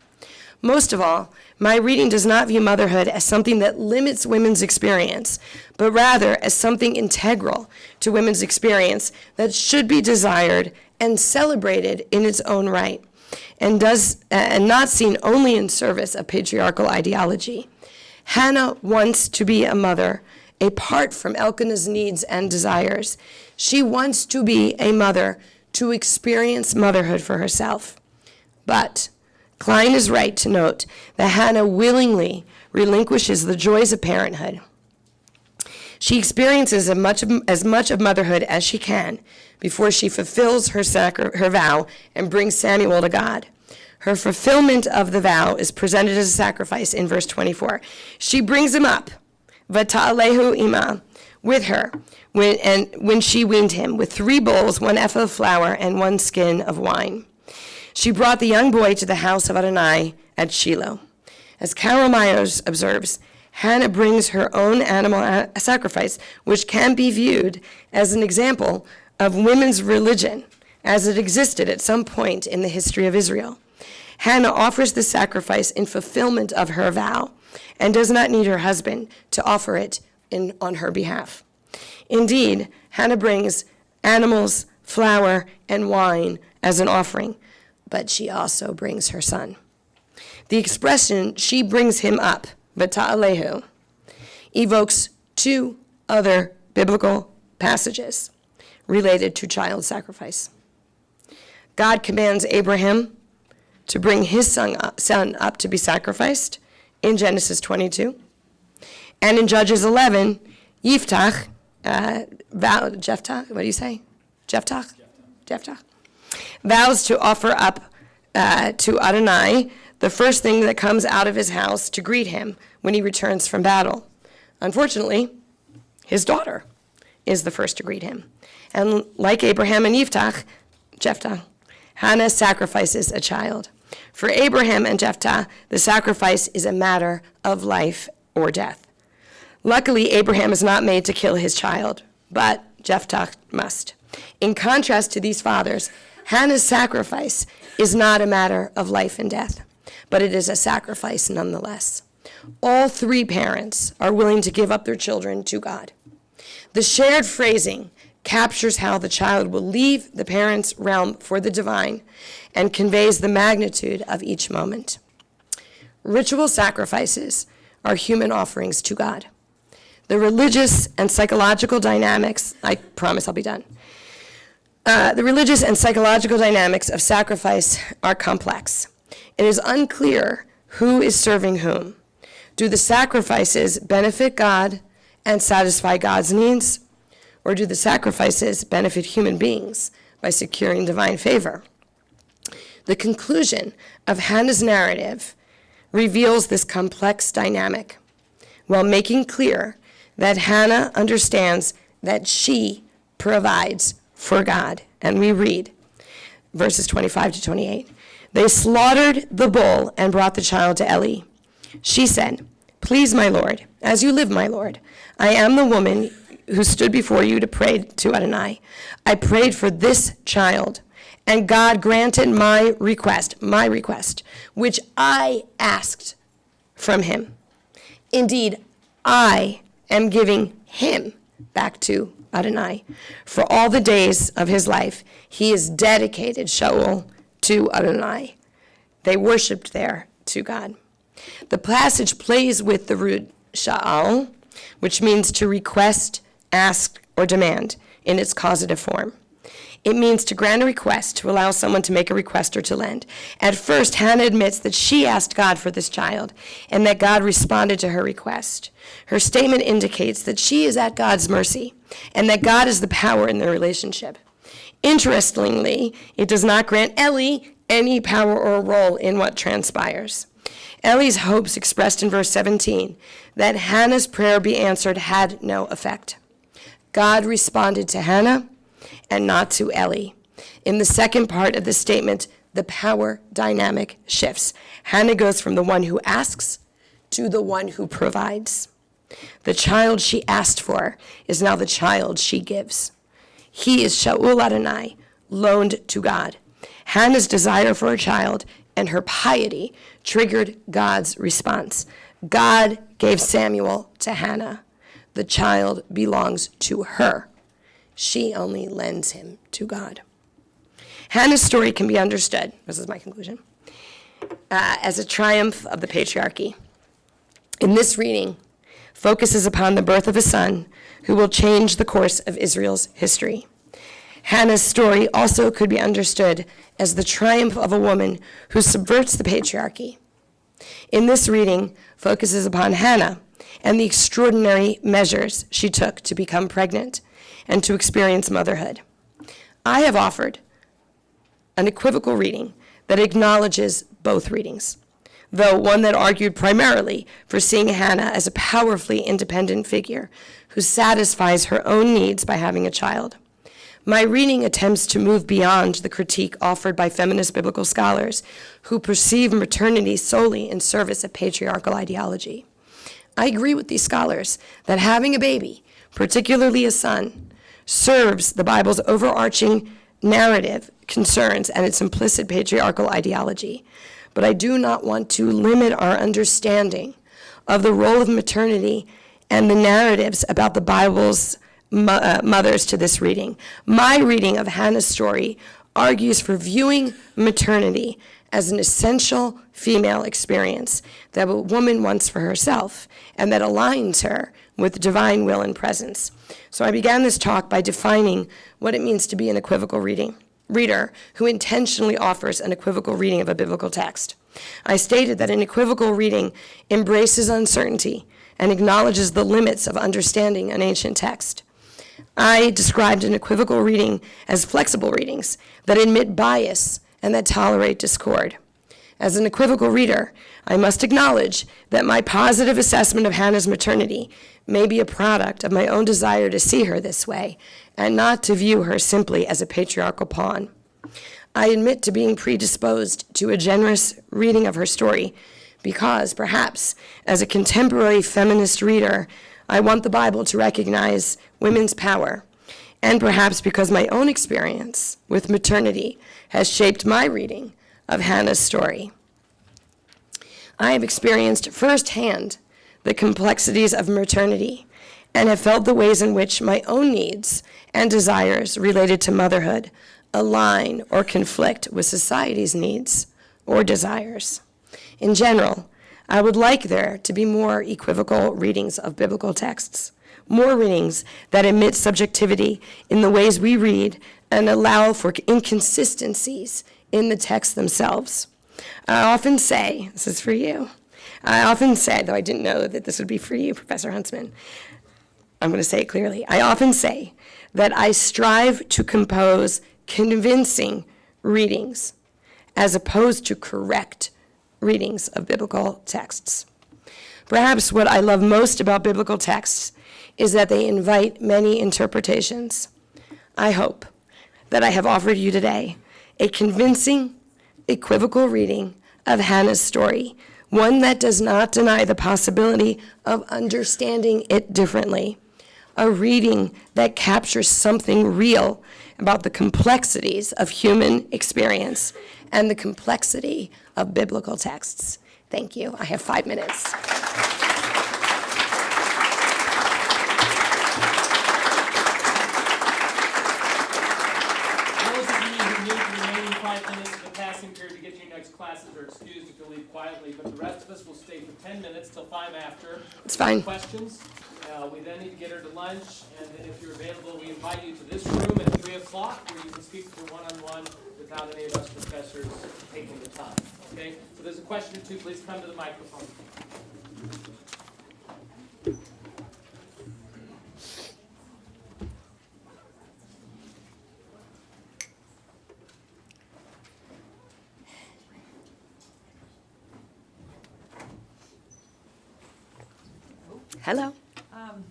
Most of all, my reading does not view motherhood as something that limits women's experience, but rather as something integral to women's experience that should be desired and celebrated in its own right, and not seen only in service of patriarchal ideology. Hannah wants to be a mother, apart from Elkanah's needs and desires. She wants to be a mother to experience motherhood for herself. But Klein is right to note that Hannah willingly relinquishes the joys of parenthood. She experiences as much of motherhood as she can before she fulfills her vow and brings Samuel to God. Her fulfillment of the vow is presented as a sacrifice in verse 24. She brings him up, Vata'alehu ima, with her, when she weaned him, with 3 bowls, 1 ephah of flour, and 1 skin of wine. She brought the young boy to the house of Adonai at Shiloh. As Carol Myers observes, Hannah brings her own animal sacrifice, which can be viewed as an example of women's religion as it existed at some point in the history of Israel. Hannah offers the sacrifice in fulfillment of her vow and does not need her husband to offer it on her behalf. Indeed, Hannah brings animals, flour, and wine as an offering, but she also brings her son. The expression, she brings him up, Vata'alehu, evokes 2 other biblical passages related to child sacrifice. God commands Abraham to bring his son up to be sacrificed in Genesis 22. And in Judges 11, Jephthah, what do you say? Jephthah vows to offer up to Adonai the first thing that comes out of his house to greet him when he returns from battle. Unfortunately, his daughter is the first to greet him. And like Abraham and Jephthah, Hannah sacrifices a child. For Abraham and Jephthah, the sacrifice is a matter of life or death. Luckily, Abraham is not made to kill his child, but Jephthah must. In contrast to these fathers, Hannah's sacrifice is not a matter of life and death, but it is a sacrifice nonetheless. All 3 parents are willing to give up their children to God. The shared phrasing captures how the child will leave the parents' realm for the divine and conveys the magnitude of each moment. Ritual sacrifices are human offerings to God. The religious and psychological dynamics, I promise I'll be done. The religious and psychological dynamics of sacrifice are complex. It is unclear who is serving whom. Do the sacrifices benefit God and satisfy God's needs? Or do the sacrifices benefit human beings by securing divine favor? The conclusion of Hannah's narrative reveals this complex dynamic while making clear that Hannah understands that she provides for God. And we read verses 25 to 28. They slaughtered the bull and brought the child to Eli. She said, "Please, my lord, as you live, my lord, I am the woman who stood before you to pray to Adonai. I prayed for this child, and God granted my request, which I asked from him. Indeed, I am giving him back to Adonai. For all the days of his life, he has dedicated Shaul to Adonai." They worshiped there to God. The passage plays with the root Sha'al, which means to request, ask, or demand in its causative form. It means to grant a request, to allow someone to make a request or to lend. At first, Hannah admits that she asked God for this child and that God responded to her request. Her statement indicates that she is at God's mercy and that God is the power in their relationship. Interestingly, it does not grant Eli any power or role in what transpires. Eli's hopes expressed in verse 17, that Hannah's prayer be answered, had no effect. God responded to Hannah and not to Eli. In the second part of the statement, the power dynamic shifts. Hannah goes from the one who asks to the one who provides. The child she asked for is now the child she gives. He is Shaul Adonai, loaned to God. Hannah's desire for a child and her piety triggered God's response. God gave Samuel to Hannah. The child belongs to her. She only lends him to God. Hannah's story can be understood, this is my conclusion, as a triumph of the patriarchy. In this reading, focuses upon the birth of a son who will change the course of Israel's history. Hannah's story also could be understood as the triumph of a woman who subverts the patriarchy. In this reading, focuses upon Hannah and the extraordinary measures she took to become pregnant and to experience motherhood. I have offered an equivocal reading that acknowledges both readings, though one that argued primarily for seeing Hannah as a powerfully independent figure who satisfies her own needs by having a child. My reading attempts to move beyond the critique offered by feminist biblical scholars who perceive maternity solely in service of patriarchal ideology. I agree with these scholars that having a baby, particularly a son, serves the Bible's overarching narrative concerns and its implicit patriarchal ideology. But I do not want to limit our understanding of the role of maternity and the narratives about the Bible's mothers to this reading. My reading of Hannah's story argues for viewing maternity as an essential female experience that a woman wants for herself and that aligns her with divine will and presence. So I began this talk by defining what it means to be an equivocal reader who intentionally offers an equivocal reading of a biblical text. I stated that an equivocal reading embraces uncertainty and acknowledges the limits of understanding an ancient text. I described an equivocal reading as flexible readings that admit bias and that tolerate discord. As an equivocal reader, I must acknowledge that my positive assessment of Hannah's maternity may be a product of my own desire to see her this way and not to view her simply as a patriarchal pawn. I admit to being predisposed to a generous reading of her story because, perhaps, as a contemporary feminist reader, I want the Bible to recognize women's power, and perhaps because my own experience with maternity has shaped my reading of Hannah's story. I have experienced firsthand the complexities of maternity and have felt the ways in which my own needs and desires related to motherhood align or conflict with society's needs or desires. In general, I would like there to be more equivocal readings of biblical texts, more readings that admit subjectivity in the ways we read and allow for inconsistencies in the texts themselves. I often say, this is for you, I often say, though I didn't know that this would be for you, Professor Huntsman, I'm going to say it clearly. I often say that I strive to compose convincing readings as opposed to correct readings of biblical texts. Perhaps what I love most about biblical texts is that they invite many interpretations. I hope that I have offered you today a convincing, equivocal reading of Hannah's story, one that does not deny the possibility of understanding it differently, a reading that captures something real about the complexities of human experience and the complexity of biblical texts. Thank you. I have 5 minutes. Those of you who need the remaining 5 minutes of the passing period to get to your next classes are excused if you leave quietly, but the rest of us will stay for 10 minutes till 5 after. It's fine. Questions? We then need to get her to lunch, and then if you're available, we invite you to this room at 3 o'clock where you can speak to her one-on-one without any of us professors taking the time. Okay? So there's a question or two. Please come to the microphone. Hello.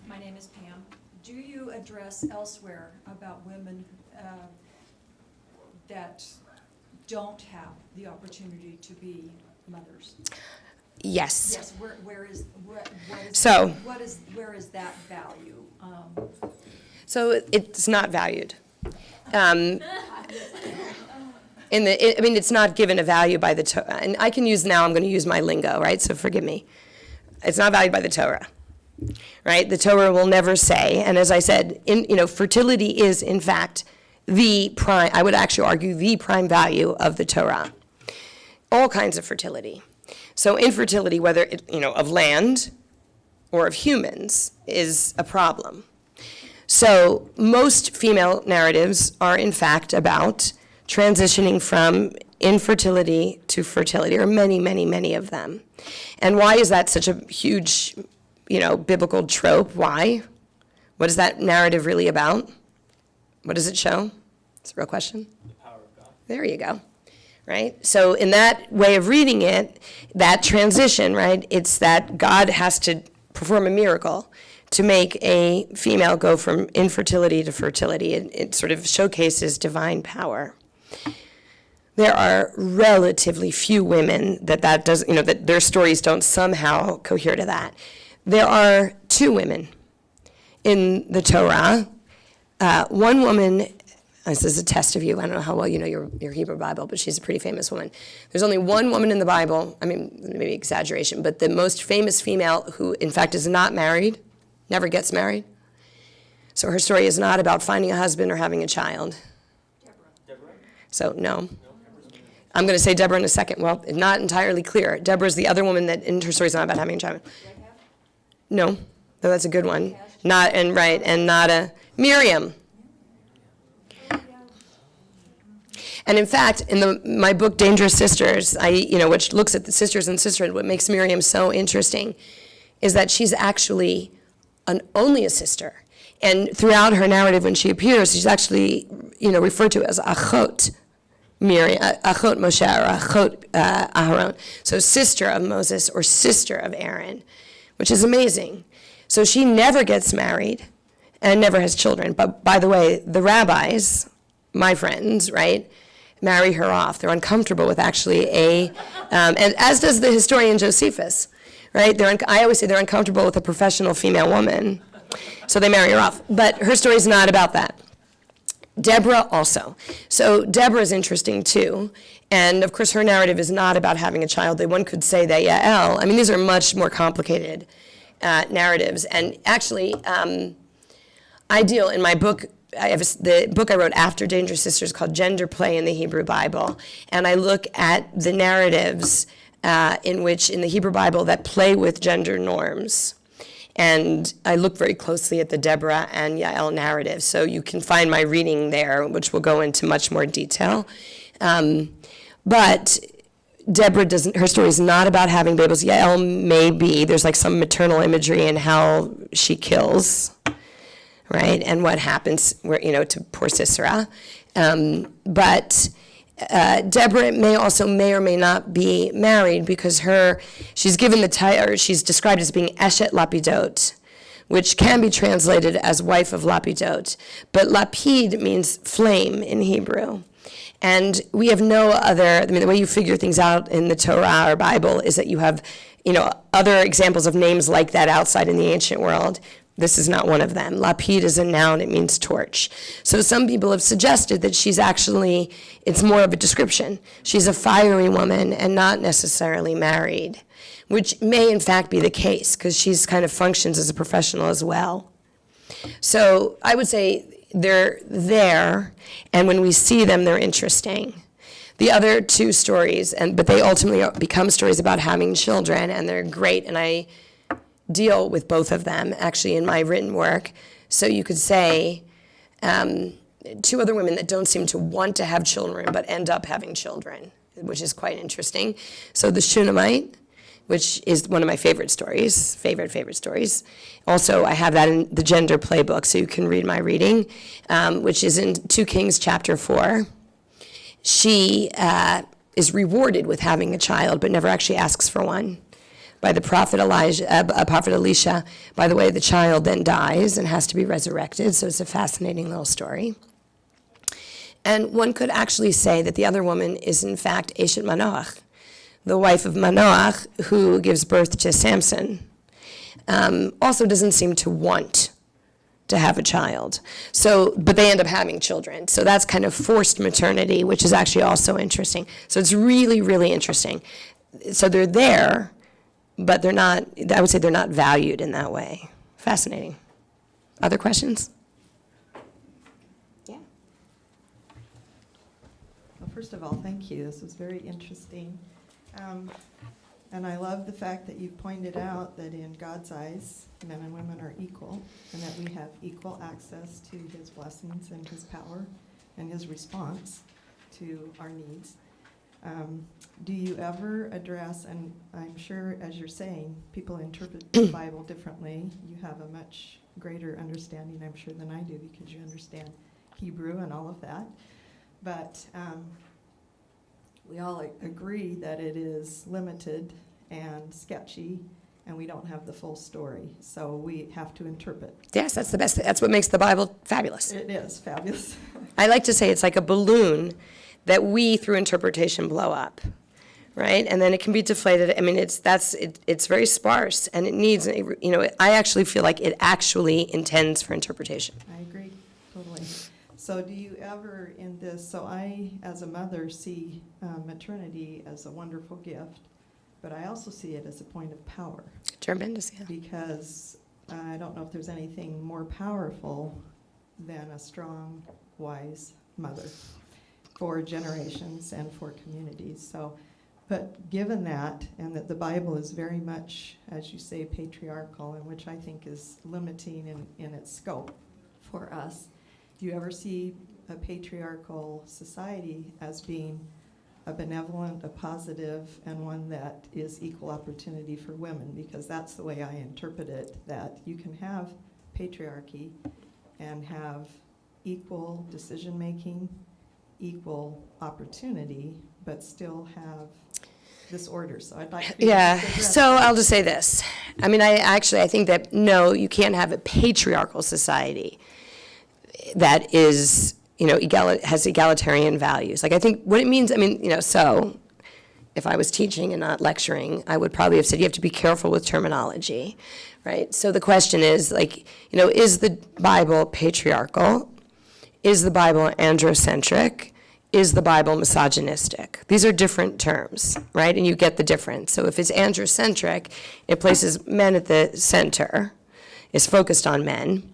My name is Pam. Do you address elsewhere about women that don't have the opportunity to be mothers? Yes. Yes. Where is that value? So it's not valued. It's not given a value by the Torah. And I can use now, I'm going to use my lingo, right? So forgive me. It's not valued by the Torah. Right? The Torah will never say, and as I said, fertility is, in fact, the prime, I would actually argue, the prime value of the Torah. All kinds of fertility. So infertility, whether of land or of humans, is a problem. So most female narratives are, in fact, about transitioning from infertility to fertility, or many, many, many of them. And why is that such a huge biblical trope. Why? What is that narrative really about? What does it show? It's a real question. The power of God. There you go. Right? So in that way of reading it, that transition, right, it's that God has to perform a miracle to make a female go from infertility to fertility. It sort of showcases divine power. There are relatively few women that does, that their stories don't somehow cohere to that. There are 2 women in the Torah. One woman, this is a test of you, I don't know how well you know your Hebrew Bible, but she's a pretty famous woman. There's only one woman in the Bible, maybe exaggeration, but the most famous female who, in fact, is not married, never gets married. So her story is not about finding a husband or having a child. Deborah. So, no. I'm going to say Deborah in a second. Well, not entirely clear. Deborah's the other woman that, in her story, is not about having a child. No, that's a good one. Not a Miriam. And in fact, in my book Dangerous Sisters, which looks at the sisters and sisterhood, what makes Miriam so interesting is that she's actually only a sister. And throughout her narrative, when she appears, she's actually, referred to as Achot Miriam, Achot Moshe, or Achot Aharon. So sister of Moses or sister of Aaron, which is amazing. So she never gets married and never has children. But by the way, the rabbis, my friends, right, marry her off. They're uncomfortable with actually and as does the historian Josephus, right? I always say they're uncomfortable with a professional female woman, so they marry her off. But her story's not about that. Deborah also. So Deborah is interesting too. And of course her narrative is not about having a child. One could say that Yael, these are much more complicated narratives. And actually, I deal in my book, the book I wrote after Dangerous Sisters called Gender Play in the Hebrew Bible. And I look at the narratives in the Hebrew Bible that play with gender norms. And I look very closely at the Deborah and Yael narrative. So you can find my reading there, which will go into much more detail. But Deborah her story is not about having babies. Yael maybe, there's like some maternal imagery in how she kills, right? And what happens to poor Sisera. But Deborah may or may not be married because she's given the title, she's described as being Eshet Lapidot, which can be translated as wife of Lapidot. But Lapid means flame in Hebrew. And we have no other, the way you figure things out in the Torah or Bible is that you have, other examples of names like that outside in the ancient world. This is not one of them. Lapid is a noun, it means torch. So some people have suggested that it's more of a description. She's a fiery woman and not necessarily married, which may in fact be the case because she's kind of functions as a professional as well. So I would say they're there, and when we see them, they're interesting. The other 2 stories, but they ultimately become stories about having children, and they're great, and I deal with both of them actually in my written work. So you could say 2 other women that don't seem to want to have children but end up having children, which is quite interesting. So the Shunammite, which is one of my favorite stories, favorite stories. Also, I have that in the Gender Playbook, so you can read my reading, which is in 2 Kings chapter 4. She is rewarded with having a child but never actually asks for one. By the prophet Elisha. By the way, the child then dies and has to be resurrected, so it's a fascinating little story. And one could actually say that the other woman is in fact Eshet Manoach, the wife of Manoach, who gives birth to Samson. Also doesn't seem to want to have a child. But they end up having children. So that's kind of forced maternity, which is actually also interesting. So it's really, really interesting. So they're there, but they're not, I would say they're not valued in that way. Fascinating. Other questions? Yeah. Well, first of all, thank you. This was very interesting. And I love the fact that you pointed out that in God's eyes, men and women are equal, and that we have equal access to his blessings and his power and his response to our needs. Do you ever address, and I'm sure as you're saying, people interpret the Bible differently. You have a much greater understanding, I'm sure, than I do because you understand Hebrew and all of that. But we all agree that it is limited and sketchy, and we don't have the full story. So we have to interpret. Yes, that's the best. That's what makes the Bible fabulous. It is fabulous. I like to say it's like a balloon that we, through interpretation, blow up, right? And then it can be deflated. I mean, it's very sparse, and it needs, I actually feel like it actually intends for interpretation. I agree, totally. So do you ever in this, so I, as a mother, see maternity as a wonderful gift, but I also see it as a point of power. Tremendous, yeah. Because I don't know if there's anything more powerful than a strong, wise mother for generations and for communities. So, but given that, and that the Bible is very much, as you say, patriarchal, and which I think is limiting in its scope for us, do you ever see a patriarchal society as being a benevolent, a positive, and one that is equal opportunity for women? Because that's the way I interpret it, that you can have patriarchy and have equal decision-making, equal opportunity, but still have this order. So I'd like to Yeah, so I'll just say this. I mean, I think that, no, you can't have a patriarchal society that is, has egalitarian values. Like, I think what it means, so if I was teaching and not lecturing, I would probably have said you have to be careful with terminology, right? So the question is, is the Bible patriarchal? Is the Bible androcentric? Is the Bible misogynistic? These are different terms, right? And you get the difference. So if it's androcentric, it places men at the center, is focused on men.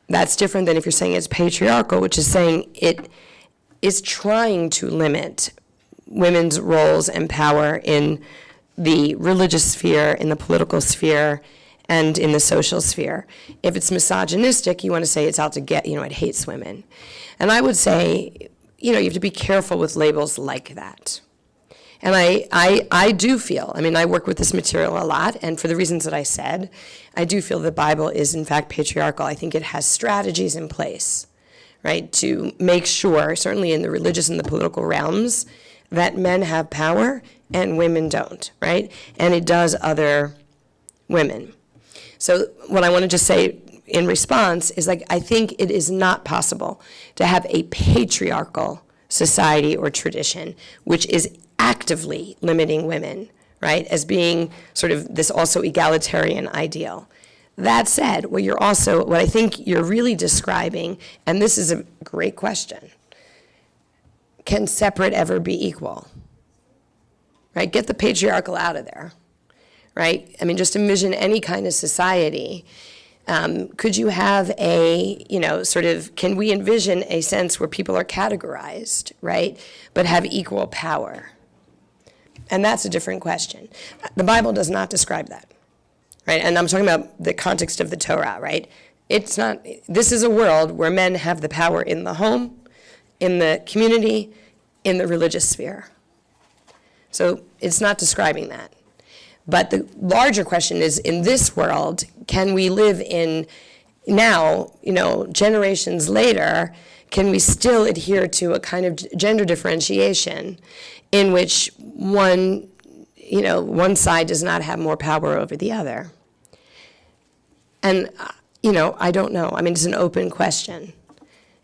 That's different than if you're saying it's patriarchal, which is saying it is trying to limit women's roles and power in the religious sphere, in the political sphere, and in the social sphere. If it's misogynistic, you want to say it's out to get, it hates women. And I would say, you have to be careful with labels like that. And I do feel, I work with this material a lot, and for the reasons that I said, I do feel the Bible is in fact patriarchal. I think it has strategies in place, right, to make sure, certainly in the religious and the political realms, that men have power and women don't, right? And it does other women. So what I want to just say in response is, I think it is not possible to have a patriarchal society or tradition which is actively limiting women, right, as being sort of this also egalitarian ideal. That said, what I think you're really describing, and this is a great question, can separate ever be equal? Right? Get the patriarchal out of there, right? Just envision any kind of society. Could you have can we envision a sense where people are categorized, right, but have equal power? And that's a different question. The Bible does not describe that, right? And I'm talking about the context of the Torah, right? It's not, this is a world where men have the power in the home, in the community, in the religious sphere. So it's not describing that. But the larger question is, in this world, can we live in now, generations later, can we still adhere to a kind of gender differentiation in which one side does not have more power over the other? And, I don't know. It's an open question.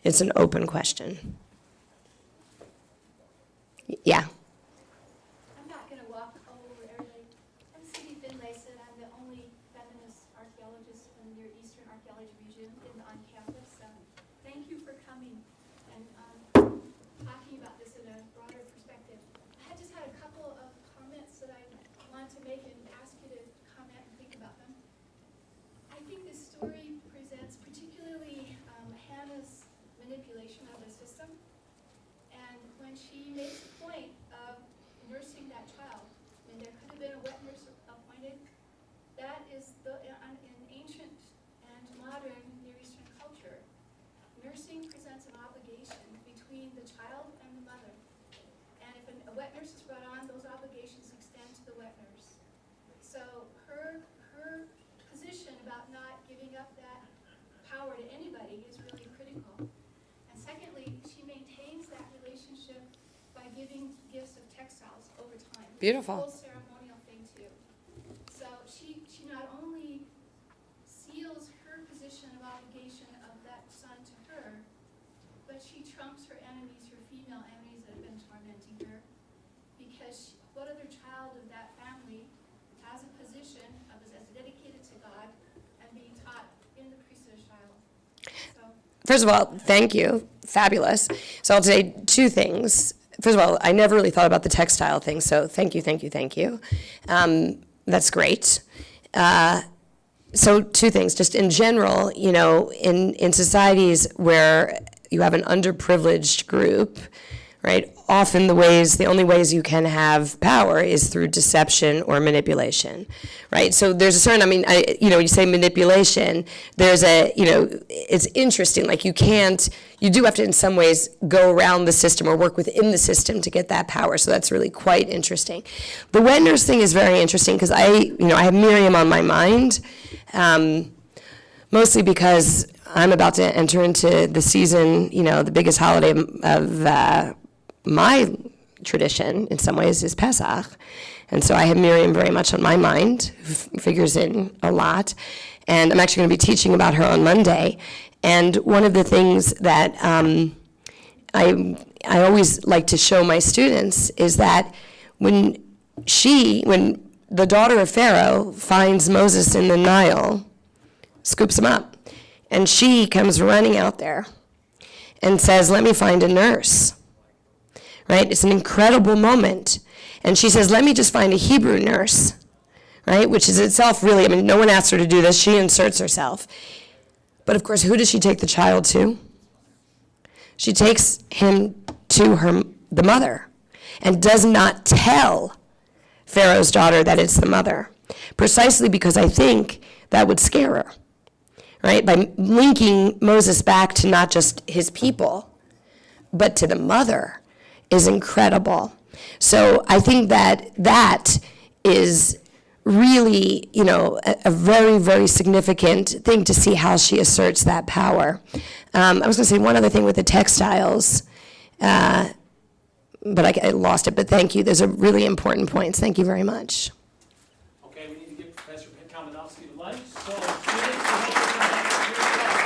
It's an open question. Yeah. I'm not going to walk all over everybody. I'm Cindy Finlay, said I'm the only feminist archaeologist from your Eastern Archaeology Museum on campus. Thank you for coming and talking about this in a broader perspective. I just had a couple of comments that I want to make and ask you to comment and think about them. I think this story presents particularly Hannah's manipulation of the system. And when she makes the point of nursing that child, there could have been a wet nurse appointed, that is in ancient and modern Near Eastern culture. giving gifts of textiles over time. Beautiful. Whole ceremonial thing too. So she not only seals her position of obligation of that son to her, but she trumps her enemies, her female enemies that have been tormenting her, because what other child of that family has a position of as dedicated to God and being taught in the priesthood of Shiloh? So First of all, thank you. Fabulous. So I'll say two things. First of all, I never really thought about the textile thing, so thank you, thank you, thank you. That's great. So two things, just in general, you know, in societies where you have an underprivileged group, right, often the only ways you can have power is through deception or manipulation, right? So there's a certain, you say manipulation, there's it's interesting, like you do have to in some ways go around the system or work within the system to get that power, so that's really quite interesting. The wet nurse thing is very interesting because I have Miriam on my mind, mostly because I'm about to enter into the season, the biggest holiday of my tradition, in some ways, is Pesach. And so I have Miriam very much on my mind, who figures in a lot. And I'm actually going to be teaching about her on Monday. And one of the things that I always like to show my students is that when the daughter of Pharaoh finds Moses in the Nile, scoops him up, and she comes running out there and says, "Let me find a nurse." Right? It's an incredible moment. And she says, "Let me just find a Hebrew nurse," right? Which is itself really, no one asked her to do this. She inserts herself. But of course, who does she take the child to? She takes him to the mother and does not tell Pharaoh's daughter that it's the mother, precisely because I think that would scare her, right? By linking Moses back to not just his people, but to the mother, is incredible. So I think that is really, a very, very significant thing to see how she asserts that power. I was going to say one other thing with the textiles, but I lost it, but thank you. Those are really important points. Thank you very much. Okay, we need to give Professor Kalmanofsky the lunch. So students, we hope you can have your